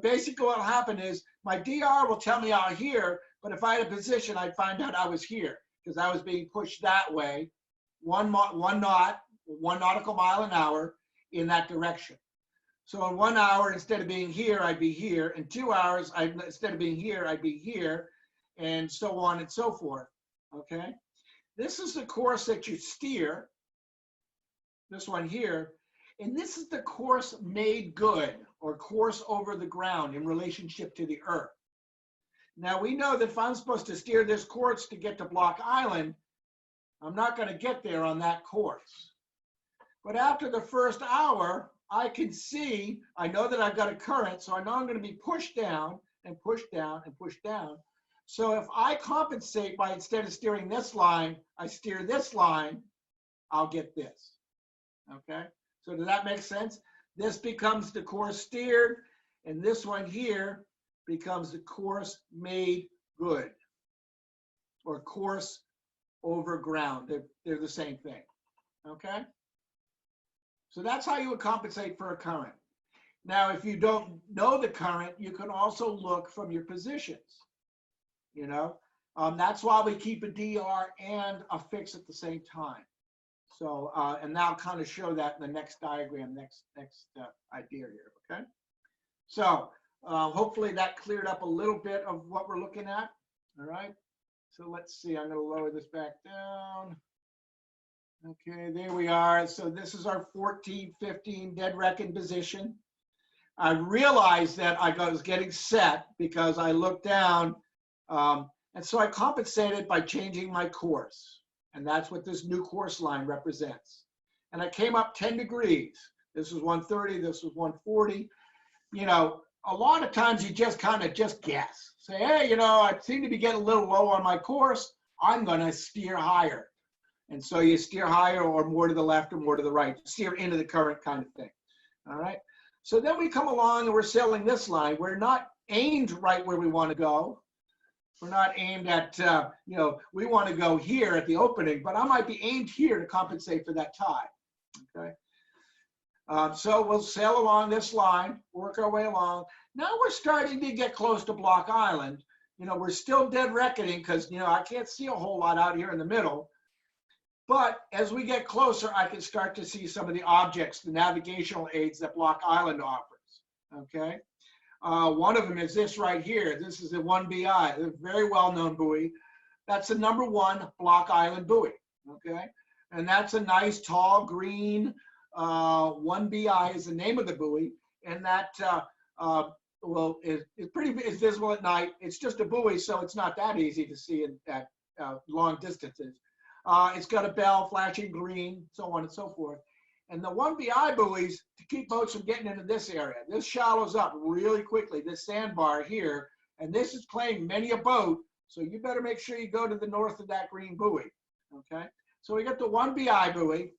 basically what'll happen is my DR will tell me out here, but if I had a position, I'd find out I was here because I was being pushed that way, 1 nautical mile an hour in that direction. So in 1 hour, instead of being here, I'd be here. In 2 hours, instead of being here, I'd be here, and so on and so forth, okay? This is the course that you steer, this one here, and this is the course made good, or course over the ground in relationship to the Earth. Now we know that if I'm supposed to steer this course to get to Block Island, I'm not gonna get there on that course. But after the first hour, I can see, I know that I've got a current, so I know I'm going to be pushed down and pushed down and pushed down. So if I compensate by, instead of steering this line, I steer this line, I'll get this, okay? So does that make sense? This becomes the course steered, and this one here becomes the course made good, or course over ground. They're the same thing, okay? So that's how you would compensate for a current. Now, if you don't know the current, you can also look from your positions, you know? That's why we keep a DR and a fix at the same time. So, and now I'll kind of show that in the next diagram, next idea here, okay? So hopefully that cleared up a little bit of what we're looking at, all right? So let's see, I'm gonna lower this back down. Okay, there we are. So this is our 14, 15 dead reckon position. I realized that I was getting set because I looked down, and so I compensated by changing my course. And that's what this new course line represents. And I came up 10 degrees. This was 130, this was 140. You know, a lot of times you just kind of just guess. Say, hey, you know, I seem to be getting a little low on my course. I'm gonna steer higher. And so you steer higher or more to the left or more to the right, steer into the current kind of thing, all right? So then we come along and we're sailing this line. We're not aimed right where we want to go. We're not aimed at, you know, we want to go here at the opening, but I might be aimed here to compensate for that tide, okay? So we'll sail along this line, work our way along. Now we're starting to get close to Block Island. You know, we're still dead reckoning because, you know, I can't see a whole lot out here in the middle. But as we get closer, I can start to see some of the objects, the navigational aids that Block Island offers, okay? One of them is this right here. This is the 1BI, a very well-known buoy. That's the #1 Block Island buoy, okay? And that's a nice, tall, green 1BI is the name of the buoy. And that, well, is visible at night. It's just a buoy, so it's not that easy to see at long distances. It's got a bell flashing green, so on and so forth. And the 1BI buoys, to keep boats from getting into this area, this shallows up really quickly, this sandbar here, and this is claiming many a boat, so you better make sure you go to the north of that green buoy, okay? So we got the 1BI buoy,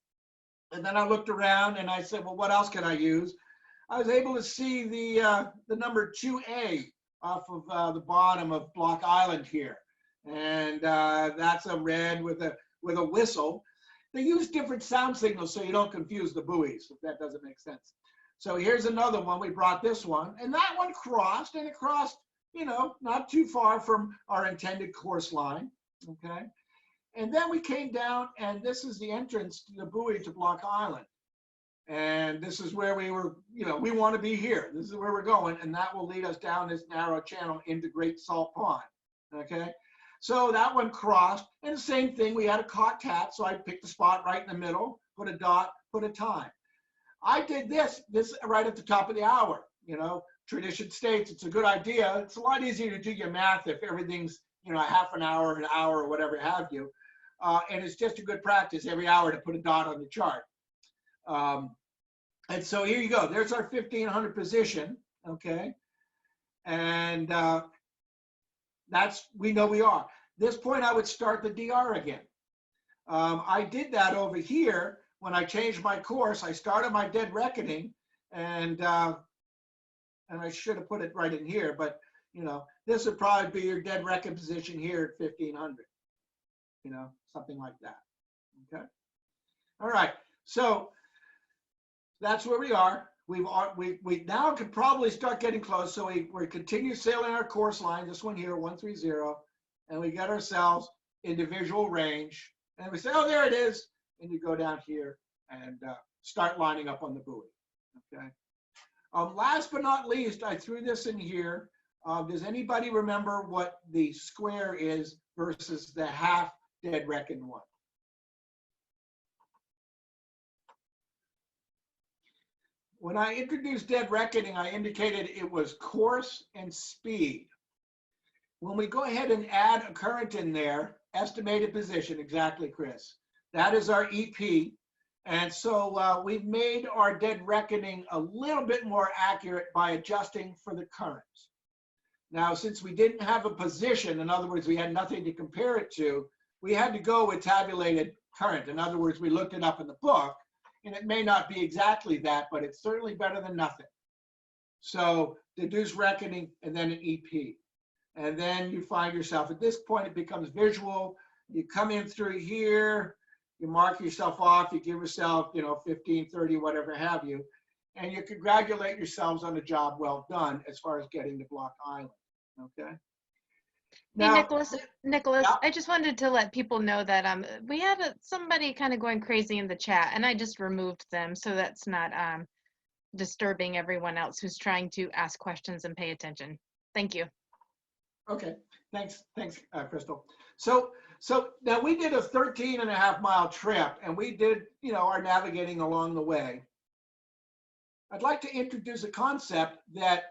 and then I looked around and I said, well, what else can I use? I was able to see the number 2A off of the bottom of Block Island here. And that's a red with a whistle. They use different sound signals so you don't confuse the buoys, if that doesn't make sense. So here's another one. We brought this one, and that one crossed, and it crossed, you know, not too far from our intended course line, okay? And then we came down, and this is the entrance to the buoy to Block Island. And this is where we were, you know, we want to be here. This is where we're going, and that will lead us down this narrow channel into Great Salt Pond, okay? So that one crossed, and the same thing, we had a caught cat, so I picked a spot right in the middle, put a dot, put a time. I did this right at the top of the hour, you know, tradition states it's a good idea. It's a lot easier to do your math if everything's, you know, a half an hour, or whatever have you. And it's just a good practice every hour to put a dot on the chart. And so here you go, there's our 1500 position, okay? And we know we are. This point, I would start the DR again. I did that over here when I changed my course. I started my dead reckoning, and I should have put it right in here, but you know, this would probably be your dead reckon position here at 1500. You know, something like that. Okay. All right. So that's where we are. We now could probably start getting close. So we continue sailing our course line, this one here, 130, and we get ourselves into visual range. And we say, oh, there it is. And you go down here and start lining up on the buoy. Okay. Last but not least, I threw this in here. Does anybody remember what the square is versus the half dead reckon one? When I introduced dead reckoning, I indicated it was course and speed. When we go ahead and add a current in there, estimated position, exactly, Chris, that is our EP. And so we've made our dead reckoning a little bit more accurate by adjusting for the current. Now, since we didn't have a position, in other words, we had nothing to compare it to, we had to go with tabulated current. In other words, we looked it up in the book. And it may not be exactly that, but it's certainly better than nothing. So deduce reckoning and then an EP. And then you find yourself, at this point, it becomes visual. You come in through here, you mark yourself off, you give yourself, you know, 15, 30, whatever have you. And you congratulate yourselves on a job well done as far as getting to Block Island, okay? Hey, Now, Nicholas, yeah, I just wanted to let people know that we had somebody kind of going crazy in the chat, and I just removed them, so that's not disturbing everyone else who's trying to ask questions and pay attention. Thank you. okay, thanks, Crystal. So now we did a 13.5-mile trip, and we did, our navigating along the way. I'd like to introduce a concept that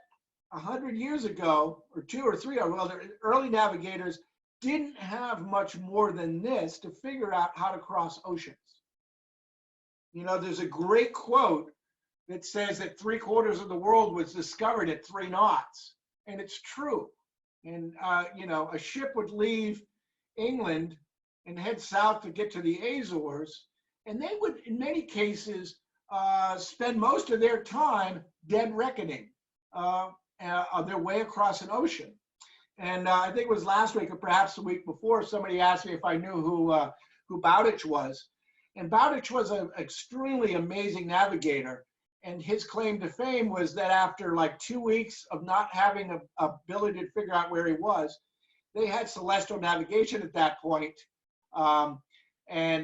100 years ago, or 2 or 3, well, the early navigators didn't have much more than this to figure out how to cross oceans. There's a great quote that says that 3/4 of the world was discovered at 3 knots, and it's true. And a ship would leave England and head south to get to the Azores, and they would, in many cases, spend most of their time dead reckoning on their way across an ocean. And I think it was last week or perhaps the week before, somebody asked me if I knew who Bowditch was. And Bowditch was an extremely amazing navigator. And his claim to fame was that after like 2 weeks of not having an ability to figure out where he was, they had celestial navigation at that point. And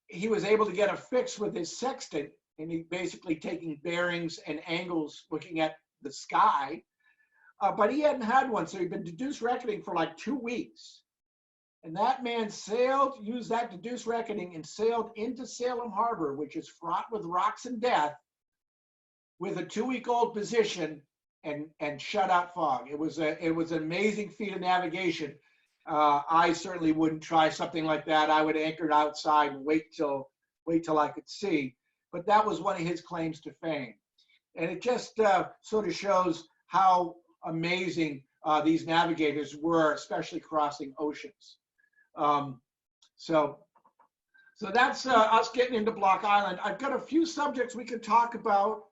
he was able to get a fix with his sextant, and he basically taking bearings and angles looking at the sky. But he hadn't had one, so he'd been deduced reckoning for like 2 weeks. And that man used that deduced reckoning and sailed into Salem Harbor, which is fraught with rocks and death, with a 2-week-old position and shut out fog. It was an amazing feat of navigation. I certainly wouldn't try something like that. I would anchor outside and wait till I could see. But that was one of his claims to fame. And it just sort of shows how amazing these navigators were, especially crossing oceans. So that's us getting into Block Island. I've got a few subjects we could talk about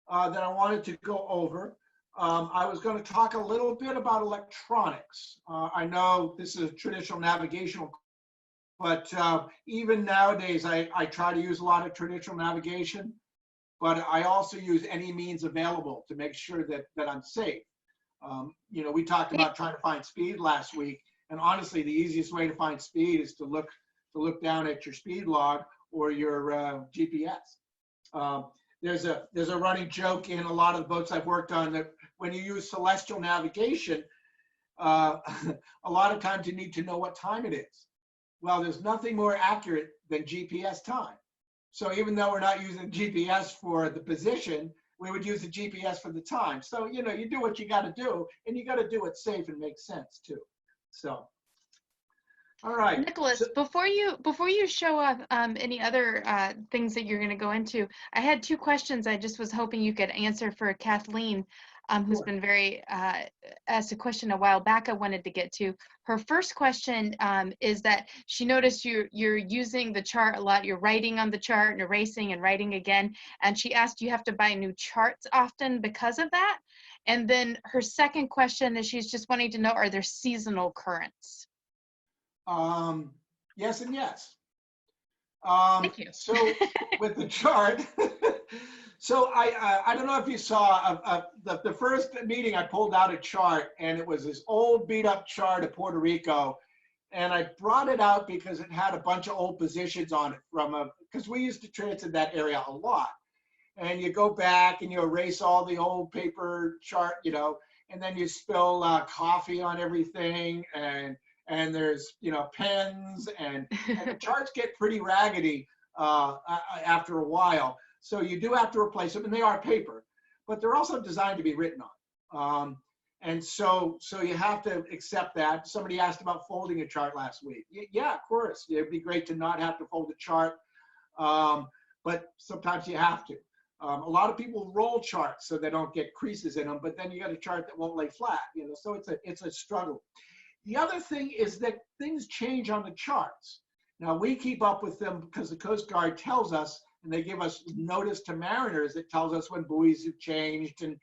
that I wanted to go over. I was going to talk a little bit about electronics. I know this is a traditional navigational, but even nowadays I try to use a lot of traditional navigation, but I also use any means available to make sure that I'm safe. We talked about trying to find speed last week, and honestly, the easiest way to find speed is to look down at your speed log or your GPS. There's a running joke in a lot of the boats I've worked on that when you use celestial navigation, a lot of times you need to know what time it is. Well, there's nothing more accurate than GPS time. So even though we're not using GPS for the position, we would use the GPS for the time. So, you do what you got to do, and you got to do it safe and make sense too. So, all right. Nicholas, before you show up any other things that you're going to go into, I had 2 questions I just was hoping you could answer for Kathleen, who's been very asked a question a while back I wanted to get to. Her first question is that she noticed you're using the chart a lot. You're writing on the chart and erasing and writing again. And she asked, do you have to buy new charts often because of that? And then her second question is she's just wanting to know, are there seasonal currents? Yes and yes. Thank you. So with the chart, so I don't know if you saw the first meeting, I pulled out a chart, and it was this old beat up chart of Puerto Rico. And I brought it out because it had a bunch of old positions on it because we used to transit that area a lot. And you go back and you erase all the old paper chart, and then you spill coffee on everything, and there's pens, and the charts get pretty raggedy after a while. So you do have to replace them, and they are paper, but they're also designed to be written on. And so you have to accept that. Somebody asked about folding a chart last week. Yeah, of course, it'd be great to not have to fold a chart, but sometimes you have to. A lot of people roll charts so they don't get creases in them, but then you got a chart that won't lay flat, so it's a struggle. The other thing is that things change on the charts. Now, we keep up with them because the Coast Guard tells us, and they give us notice to mariners that tells us when buoys have changed and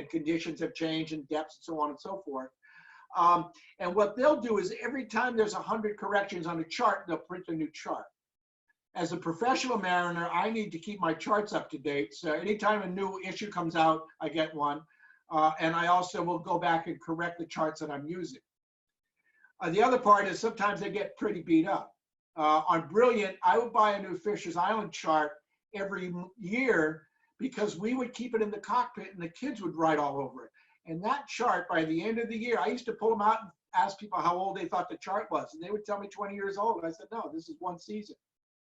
conditions have changed and depths and so on and so forth. And what they'll do is every time there's 100 corrections on a chart, they'll print a new chart. As a professional mariner, I need to keep my charts up to date. So anytime a new issue comes out, I get one. And I also will go back and correct the charts that I'm using. The other part is sometimes they get pretty beat up. On Brilliant, I would buy a new Fisher's Island chart every year because we would keep it in the cockpit and the kids would write all over it. And that chart, by the end of the year, I used to pull them out and ask people how old they thought the chart was. And they would tell me 20 years old. And I said, no, this is one season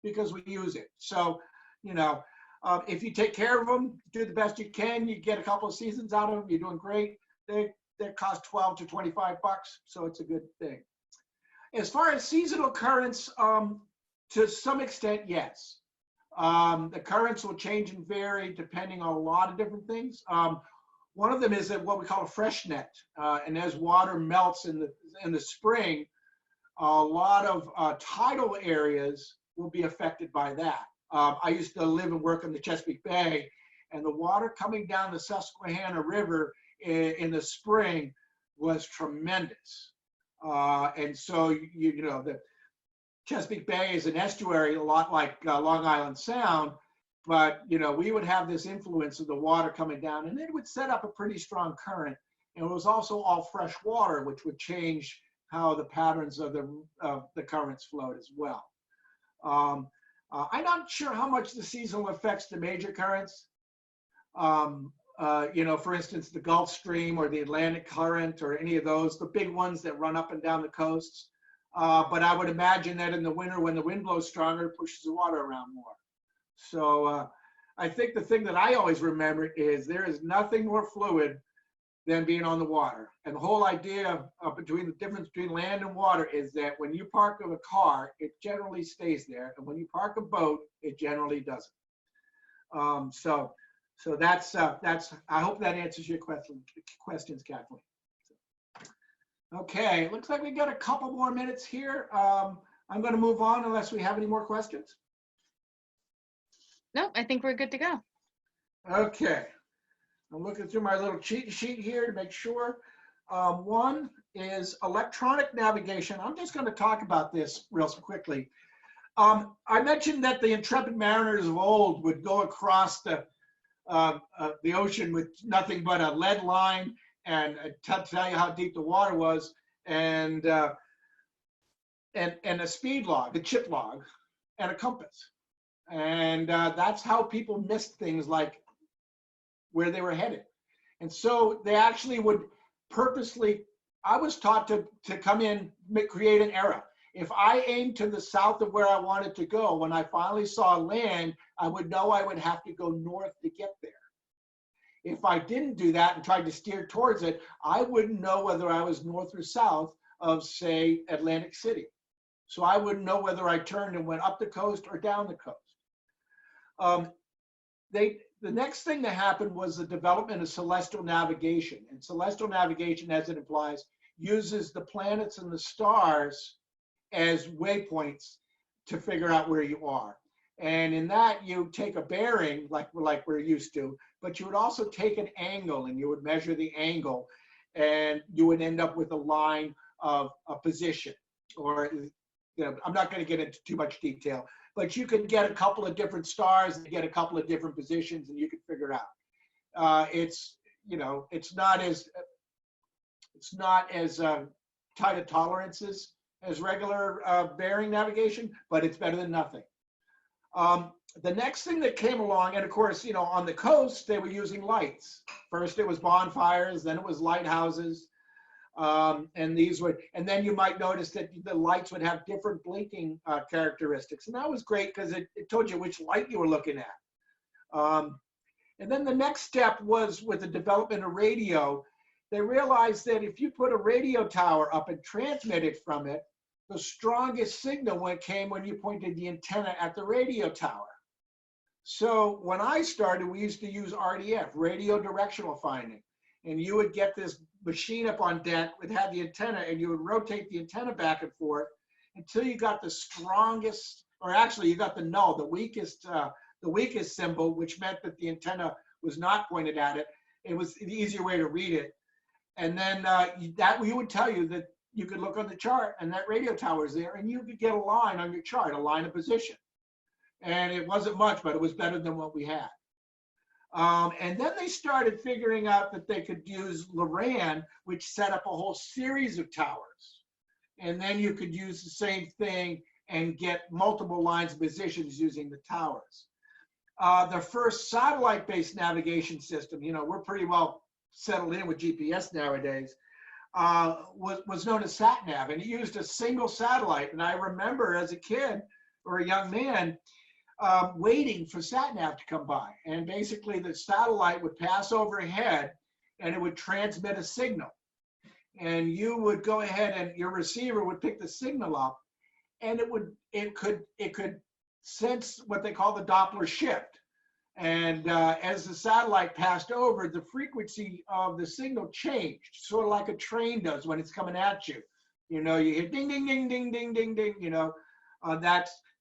because we use it. So, you know, if you take care of them, do the best you can, you get a couple of seasons out of them, you're doing great. They cost 12 to 25 bucks, so it's a good thing. As far as seasonal currents, to some extent, yes. The currents will change and vary depending on a lot of different things. One of them is what we call a freshet, and as water melts in the spring, a lot of tidal areas will be affected by that. I used to live and work in the Chesapeake Bay, and the water coming down the Susquehanna River in the spring was tremendous. And so, you know, the Chesapeake Bay is an estuary, a lot like Long Island Sound, but, you know, we would have this influence of the water coming down, and it would set up a pretty strong current. And it was also all fresh water, which would change how the patterns of the currents flowed as well. I'm not sure how much the seasonal affects the major currents. You know, for instance, the Gulf Stream or the Atlantic Current or any of those, the big ones that run up and down the coasts. But I would imagine that in the winter, when the wind blows stronger, it pushes the water around more. So I think the thing that I always remember is there is nothing more fluid than being on the water. And the whole idea between the difference between land and water is that when you park a car, it generally stays there. And when you park a boat, it generally doesn't. So that's, I hope that answers your questions, Kathleen. Okay, it looks like we got a couple more minutes here. I'm going to move on unless we have any more questions. Nope, I think we're good to go. Okay, I'm looking through my little cheat sheet here to make sure. One is electronic navigation. I'm just going to talk about this real quickly. I mentioned that the intrepid mariners of old would go across the ocean with nothing but a lead line and tell you how deep the water was, and a speed log, a chip log, and a compass. And that's how people missed things like where they were headed. And so they actually would purposely, I was taught to come in, create an arrow. If I aimed to the south of where I wanted to go, when I finally saw land, I would know I would have to go north to get there. If I didn't do that and tried to steer towards it, I wouldn't know whether I was north or south of, say, Atlantic City. So I wouldn't know whether I turned and went up the coast or down the coast. The next thing that happened was the development of celestial navigation. And celestial navigation, as it implies, uses the planets and the stars as waypoints to figure out where you are. And in that, you take a bearing like we're used to, but you would also take an angle and you would measure the angle, and you would end up with a line of a position. Or, you know, I'm not going to get into too much detail, but you could get a couple of different stars and get a couple of different positions, and you could figure it out. It's, you know, it's not as tight a tolerances as regular bearing navigation, but it's better than nothing. The next thing that came along, and of course, you know, on the coast, they were using lights. First it was bonfires, then it was lighthouses. And then you might notice that the lights would have different blinking characteristics. And that was great because it told you which light you were looking at. And then the next step was with the development of radio. They realized that if you put a radio tower up and transmitted from it, the strongest signal came when you pointed the antenna at the radio tower. So when I started, we used to use RDF, radio directional finding. And you would get this machine up on deck, would have the antenna, and you would rotate the antenna back and forth until you got the strongest, or actually you got the null, the weakest symbol, which meant that the antenna was not pointed at it. It was the easier way to read it. And then that we would tell you that you could look on the chart and that radio tower is there, and you could get a line on your chart, a line of position. And it wasn't much, but it was better than what we had. And then they started figuring out that they could use LORAN, which set up a whole series of towers. And then you could use the same thing and get multiple lines of positions using the towers. The first satellite-based navigation system, you know, we're pretty well settled in with GPS nowadays, was known as SatNav, and it used a single satellite. And I remember as a kid or a young man, waiting for SatNav to come by. And basically the satellite would pass overhead and it would transmit a signal. And you would go ahead and your receiver would pick the signal up, and it could sense what they call the Doppler shift. And as the satellite passed over, the frequency of the signal changed, sort of like a train does when it's coming at you. You know, you hear ding, ding, ding, ding, ding, ding, ding, you know,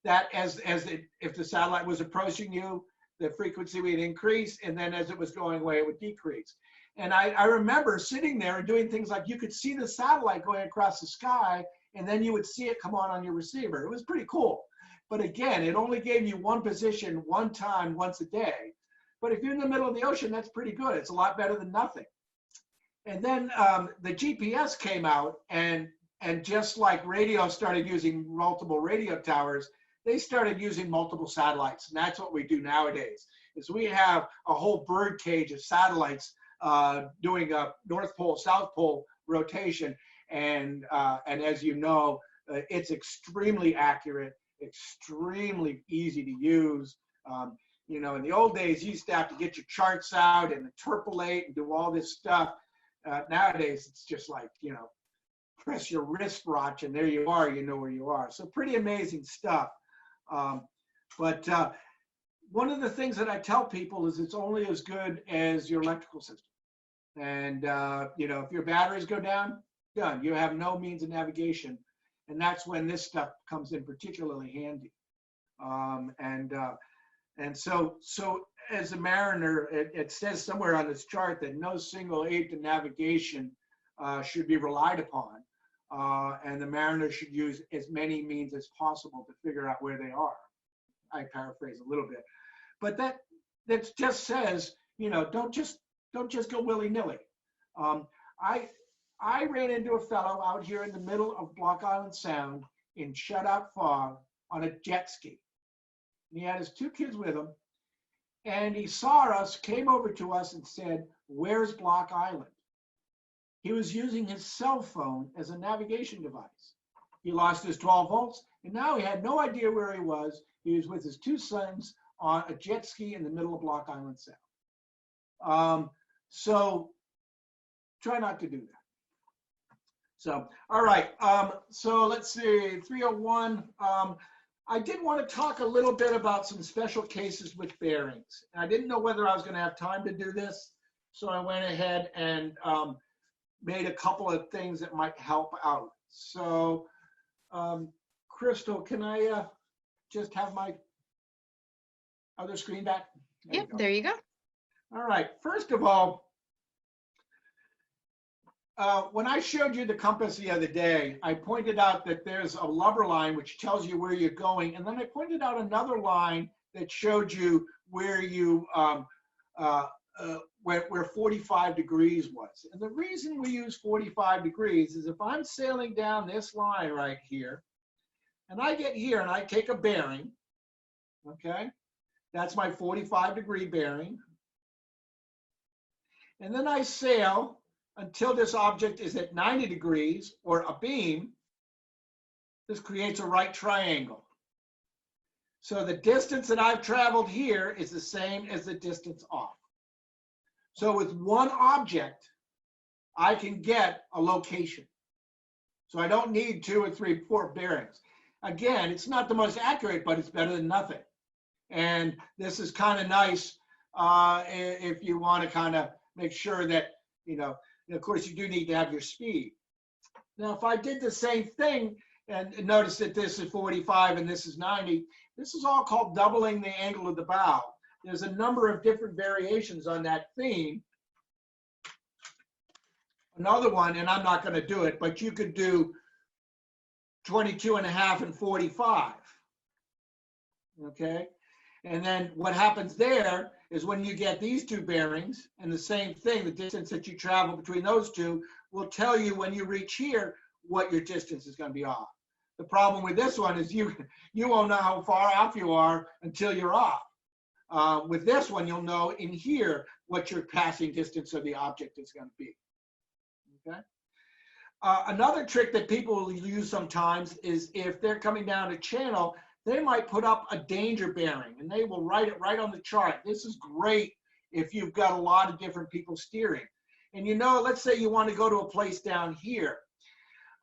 if the satellite was approaching you, the frequency would increase, and then as it was going away, it would decrease. And I remember sitting there and doing things like you could see the satellite going across the sky, and then you would see it come on your receiver. It was pretty cool. But again, it only gave you one position, one time, once a day. But if you're in the middle of the ocean, that's pretty good. It's a lot better than nothing. And then the GPS came out, and just like radio started using multiple radio towers, they started using multiple satellites. And that's what we do nowadays, is we have a whole bird cage of satellites doing a North Pole, South Pole rotation. And as you know, it's extremely accurate, extremely easy to use. You know, in the old days, you used to have to get your charts out and interpolate and do all this stuff. Nowadays, it's just like, you know, press your wristwatch and there you are, you know where you are. So pretty amazing stuff. But one of the things that I tell people is it's only as good as your electrical system. And, you know, if your batteries go down, done. You have no means of navigation. And that's when this stuff comes in particularly handy. And so as a mariner, it says somewhere on this chart that no single aid to navigation should be relied upon. And the mariner should use as many means as possible to figure out where they are. I paraphrase a little bit, but that just says, you know, don't just go willy-nilly. I ran into a fellow out here in the middle of Block Island Sound in shutout fog on a jet ski. And he had his 2 kids with him, and he saw us, came over to us and said, "Where's Block Island?" He was using his cell phone as a navigation device. He lost his 12 volts, and now he had no idea where he was. He was with his 2 sons on a jet ski in the middle of Block Island Sound. So try not to do that. So, all right. So let's see, 301. I did want to talk a little bit about some special cases with bearings. I didn't know whether I was going to have time to do this, so I went ahead and made a couple of things that might help out. So, Crystal, can I just have my other screen back? Yep, there you go. All right. First of all, when I showed you the compass the other day, I pointed out that there's a lubber line which tells you where you're going, and then I pointed out another line that showed you where you where 45 degrees was. And the reason we use 45 degrees is if I'm sailing down this line right here, and I get here and I take a bearing, okay, that's my 45-degree bearing, and then I sail until this object is at 90 degrees or a beam. This creates a right triangle. So the distance that I've traveled here is the same as the distance off. So with one object, I can get a location. So I don't need 2 or 3, 4 bearings. Again, it's not the most accurate, but it's better than nothing. And this is kind of nice if you want to kind of make sure that, you know, and of course you do need to have your speed. Now, if I did the same thing and notice that this is 45 and this is 90, this is all called doubling the angle of the bow. There's a number of different variations on that theme. Another one, and I'm not going to do it, but you could do 22 and a half and 45. Okay. And then what happens there is when you get these two bearings, and the same thing, the distance that you travel between those two will tell you when you reach here what your distance is going to be off. The problem with this one is you won't know how far off you are until you're off. With this one, you'll know in here what your passing distance of the object is going to be. Okay. Another trick that people will use sometimes is if they're coming down a channel, they might put up a danger bearing and they will write it right on the chart. This is great if you've got a lot of different people steering. And you know, let's say you want to go to a place down here.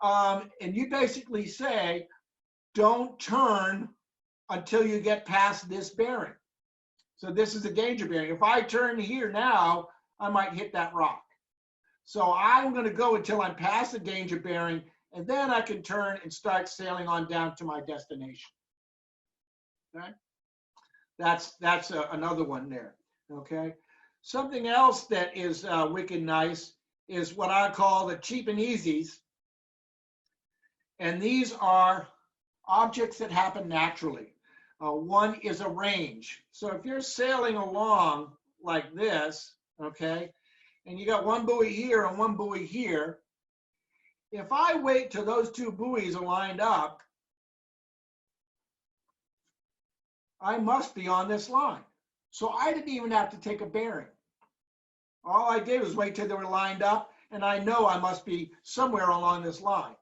And you basically say, don't turn until you get past this bearing. So this is a danger bearing. If I turn here now, I might hit that rock. So I'm going to go until I'm past the danger bearing, and then I can turn and start sailing on down to my destination. Okay, that's another one there. Okay, something else that is wicked nice is what I call the cheap and easies, and these are objects that happen naturally. One is a range. So if you're sailing along like this, okay, and you got one buoy here and one buoy here, if I wait till those two buoys are lined up, I must be on this line. So I didn't even have to take a bearing. All I did was wait till they were lined up, and I know I must be somewhere along this line.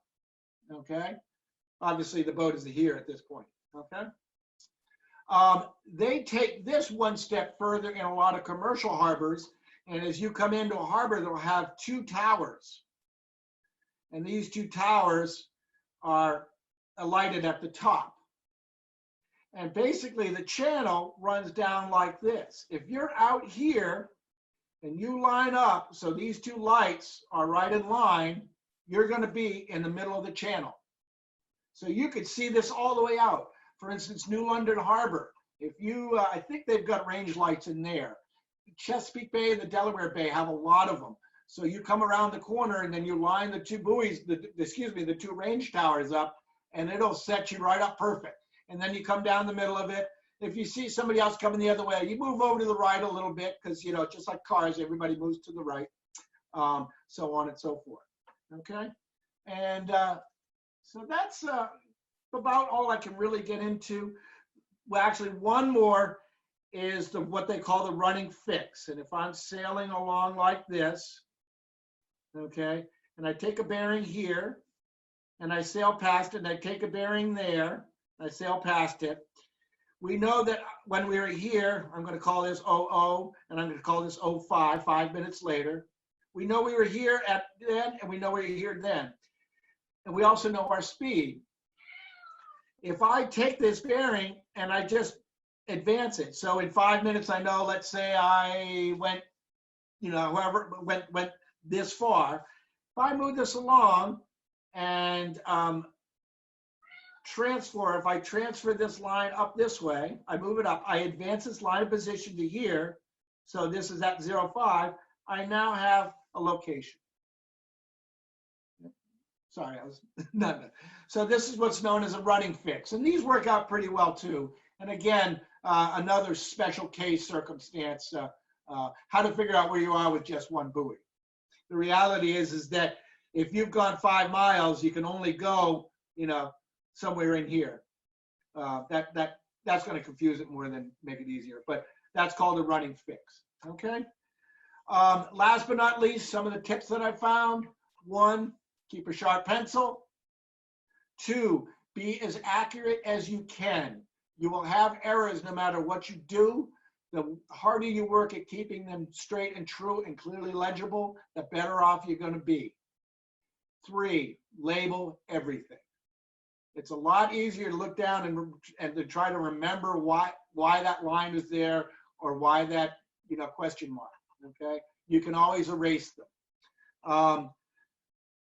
Okay? Obviously, the boat is here at this point. Okay? They take this one step further in a lot of commercial harbors, and as you come into a harbor, they'll have two towers. And these two towers are lighted at the top. And basically, the channel runs down like this. If you're out here and you line up, so these two lights are right in line, you're going to be in the middle of the channel. So you could see this all the way out. For instance, New London Harbor. If you, I think they've got range lights in there. Chesapeake Bay and the Delaware Bay have a lot of them. So you come around the corner and then you line the two buoys, the two range towers up, and it'll set you right up perfect. And then you come down the middle of it. If you see somebody else coming the other way, you move over to the right a little bit because, you know, just like cars, everybody moves to the right, so on and so forth. Okay? And so that's about all I can really get into. Well, actually, one more is what they call the running fix. And if I'm sailing along like this, okay, and I take a bearing here, and I sail past it, and I take a bearing there, I sail past it. We know that when we were here, I'm going to call this 00, and I'm going to call this 05, 5 minutes later. We know we were here at then, and we know we were here then. And we also know our speed. If I take this bearing and I just advance it, so in 5 minutes, I know, let's say I went, you know, whoever went this far. If I move this along and if I transfer this line up this way, I move it up, I advance this line of position to here, so this is at 05, I now have a location. Sorry, I was not. So this is what's known as a running fix. And these work out pretty well too. And again, another special case circumstance, how to figure out where you are with just one buoy. The reality is that if you've gone 5 miles, you can only go, you know, somewhere in here. That's going to confuse it more than make it easier, but that's called a running fix. Okay. Last but not least, some of the tips that I found. 1, keep a sharp pencil. 2, be as accurate as you can. You will have errors no matter what you do. The harder you work at keeping them straight and true and clearly legible, the better off you're going to be. 3, label everything. It's a lot easier to look down and to try to remember why that line is there or why that, you know, question mark. Okay, you can always erase them.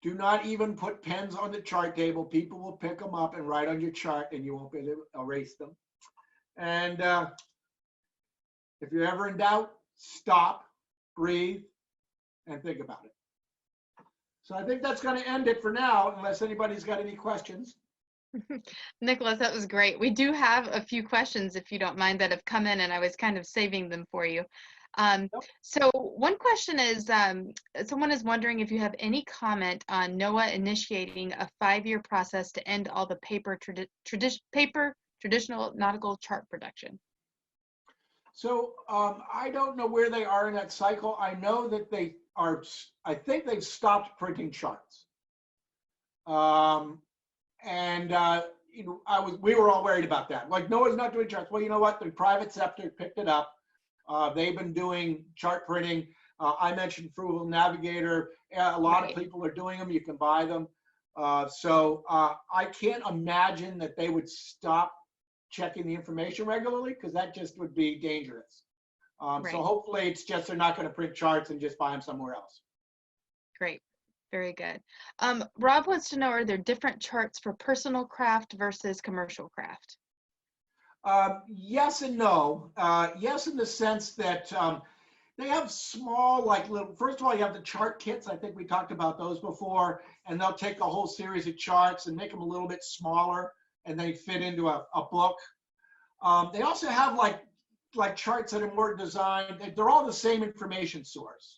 Do not even put pens on the chart table. People will pick them up and write on your chart, and you won't be able to erase them. And if you're ever in doubt, stop, breathe, and think about it. So I think that's going to end it for now, unless anybody's got any questions. Nicholas, that was great. We do have a few questions, if you don't mind, that have come in, and I was kind of saving them for you. So one question is, someone is wondering if you have any comment on NOAA initiating a 5-year process to end all the paper traditional nautical chart production. So I don't know where they are in that cycle. I know that they are, I think they've stopped printing charts. You know, we were all worried about that. Like, NOAA's not doing charts. Well, you know what? The private sector picked it up. They've been doing chart printing. I mentioned Frugal Navigator. A lot of people are doing them. You can buy them. I can't imagine that they would stop checking the information regularly, because that just would be dangerous. So hopefully it's just they're not going to print charts and just buy them somewhere else. Great. Very good. Rob wants to know, are there different charts for personal craft versus commercial craft? Yes and no. Yes, in the sense that they have small, like little, first of all, you have the chart kits. I think we talked about those before, and they'll take a whole series of charts and make them a little bit smaller, and they fit into a book. They also have like charts that are more designed. They're all the same information source.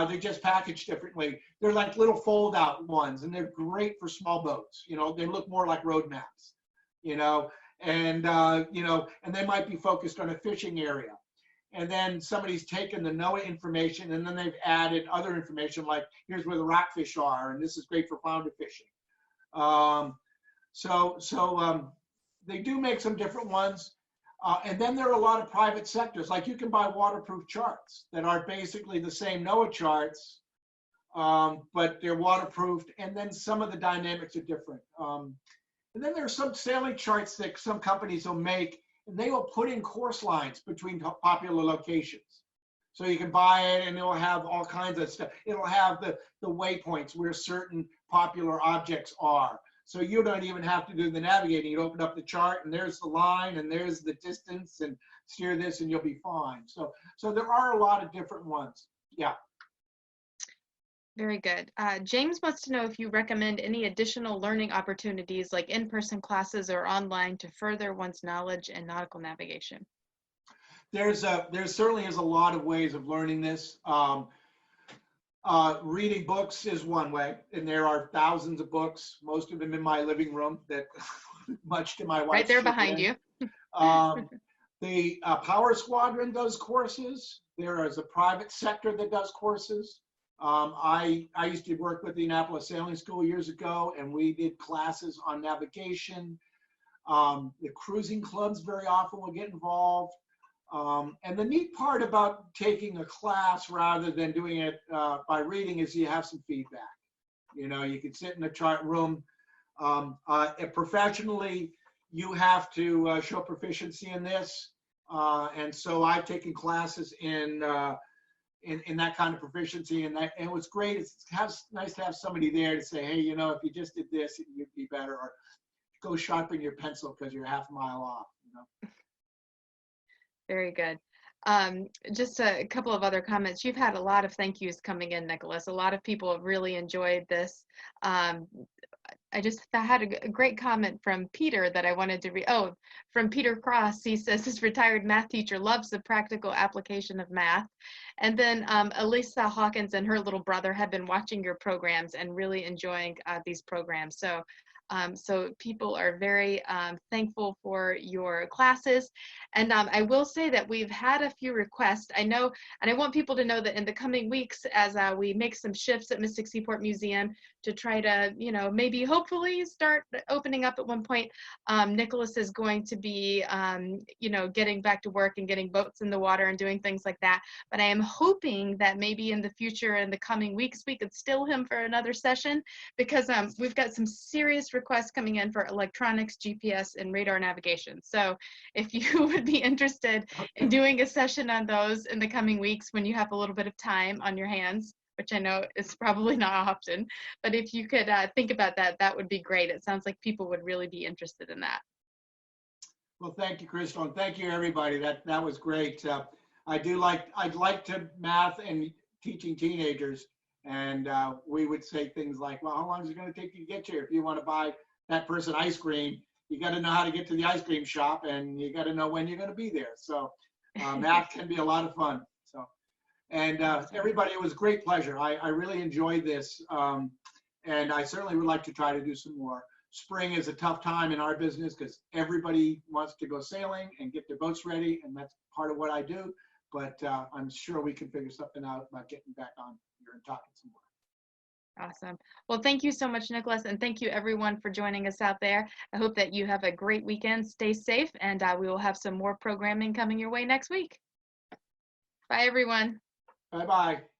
They're just packaged differently. They're like little fold-out ones, and they're great for small boats. You know, they look more like road maps. You know, and you know, and they might be focused on a fishing area. And then somebody's taken the NOAA information, and then they've added other information, like here's where the rockfish are, and this is great for flounder fishing. They do make some different ones. And then there are a lot of private sectors. Like, you can buy waterproof charts that are basically the same NOAA charts, but they're waterproofed. And then some of the dynamics are different. And then there are some sailing charts that some companies will make, and they will put in course lines between popular locations. So you can buy it, and it will have all kinds of stuff. It'll have the waypoints where certain popular objects are. So you don't even have to do the navigating. You open up the chart, and there's the line, and there's the distance, and steer this, and you'll be fine. So there are a lot of different ones. Yeah. Very good. James wants to know if you recommend any additional learning opportunities, like in-person classes or online, to further one's knowledge in nautical navigation. There certainly is a lot of ways of learning this. Reading books is one way, and there are thousands of books, most of them in my living room, that much to my wife's right there behind you. The Power Squadron does courses. There is a private sector that does courses. I used to work with the Annapolis Sailing School years ago, and we did classes on navigation. The cruising clubs very often will get involved. And the neat part about taking a class rather than doing it by reading is you have some feedback. You know, you can sit in a chart room. Professionally, you have to show proficiency in this. And so I've taken classes in that kind of proficiency, and it was great. It's nice to have somebody there to say, hey, you know, if you just did this, you'd be better, or go sharpen your pencil because you're half a mile off, you know. Very good. Just a couple of other comments. You've had a lot of thank yous coming in, Nicholas. A lot of people have really enjoyed this. I just had a great comment from Peter that I wanted to read. Oh, from Peter Cross. He says his retired math teacher loves the practical application of math. And then Elisa Hawkins and her little brother have been watching your programs and really enjoying these programs. So people are very thankful for your classes. And I will say that we've had a few requests. I know, and I want people to know that in the coming weeks, as we make some shifts at Mystic Seaport Museum to try to, you know, maybe hopefully start opening up at one point, Nicholas is going to be, you know, getting back to work and getting boats in the water and doing things like that. But I am hoping that maybe in the future, in the coming weeks, we could still him for another session, because we've got some serious requests coming in for electronics, GPS, and radar navigation. So if you would be interested in doing a session on those in the coming weeks when you have a little bit of time on your hands, which I know is probably not often, but if you could think about that, that would be great. It sounds like people would really be interested in that. Well, thank you, Crystal, and thank you, everybody. That was great. I'd like to math and teaching teenagers, and we would say things like, well, how long is it going to take you to get here? If you want to buy that person ice cream, you got to know how to get to the ice cream shop, and you got to know when you're going to be there. So that can be a lot of fun. So, and everybody, it was a great pleasure. I really enjoyed this, and I certainly would like to try to do some more. Spring is a tough time in our business because everybody wants to go sailing and get their boats ready, and that's part of what I do. But I'm sure we can figure something out about getting back on here and talking some more. Awesome. Well, thank you so much, Nicholas, and thank you everyone for joining us out there. I hope that you have a great weekend. Stay safe, and we will have some more programming coming your way next week. Bye, everyone. Bye-bye.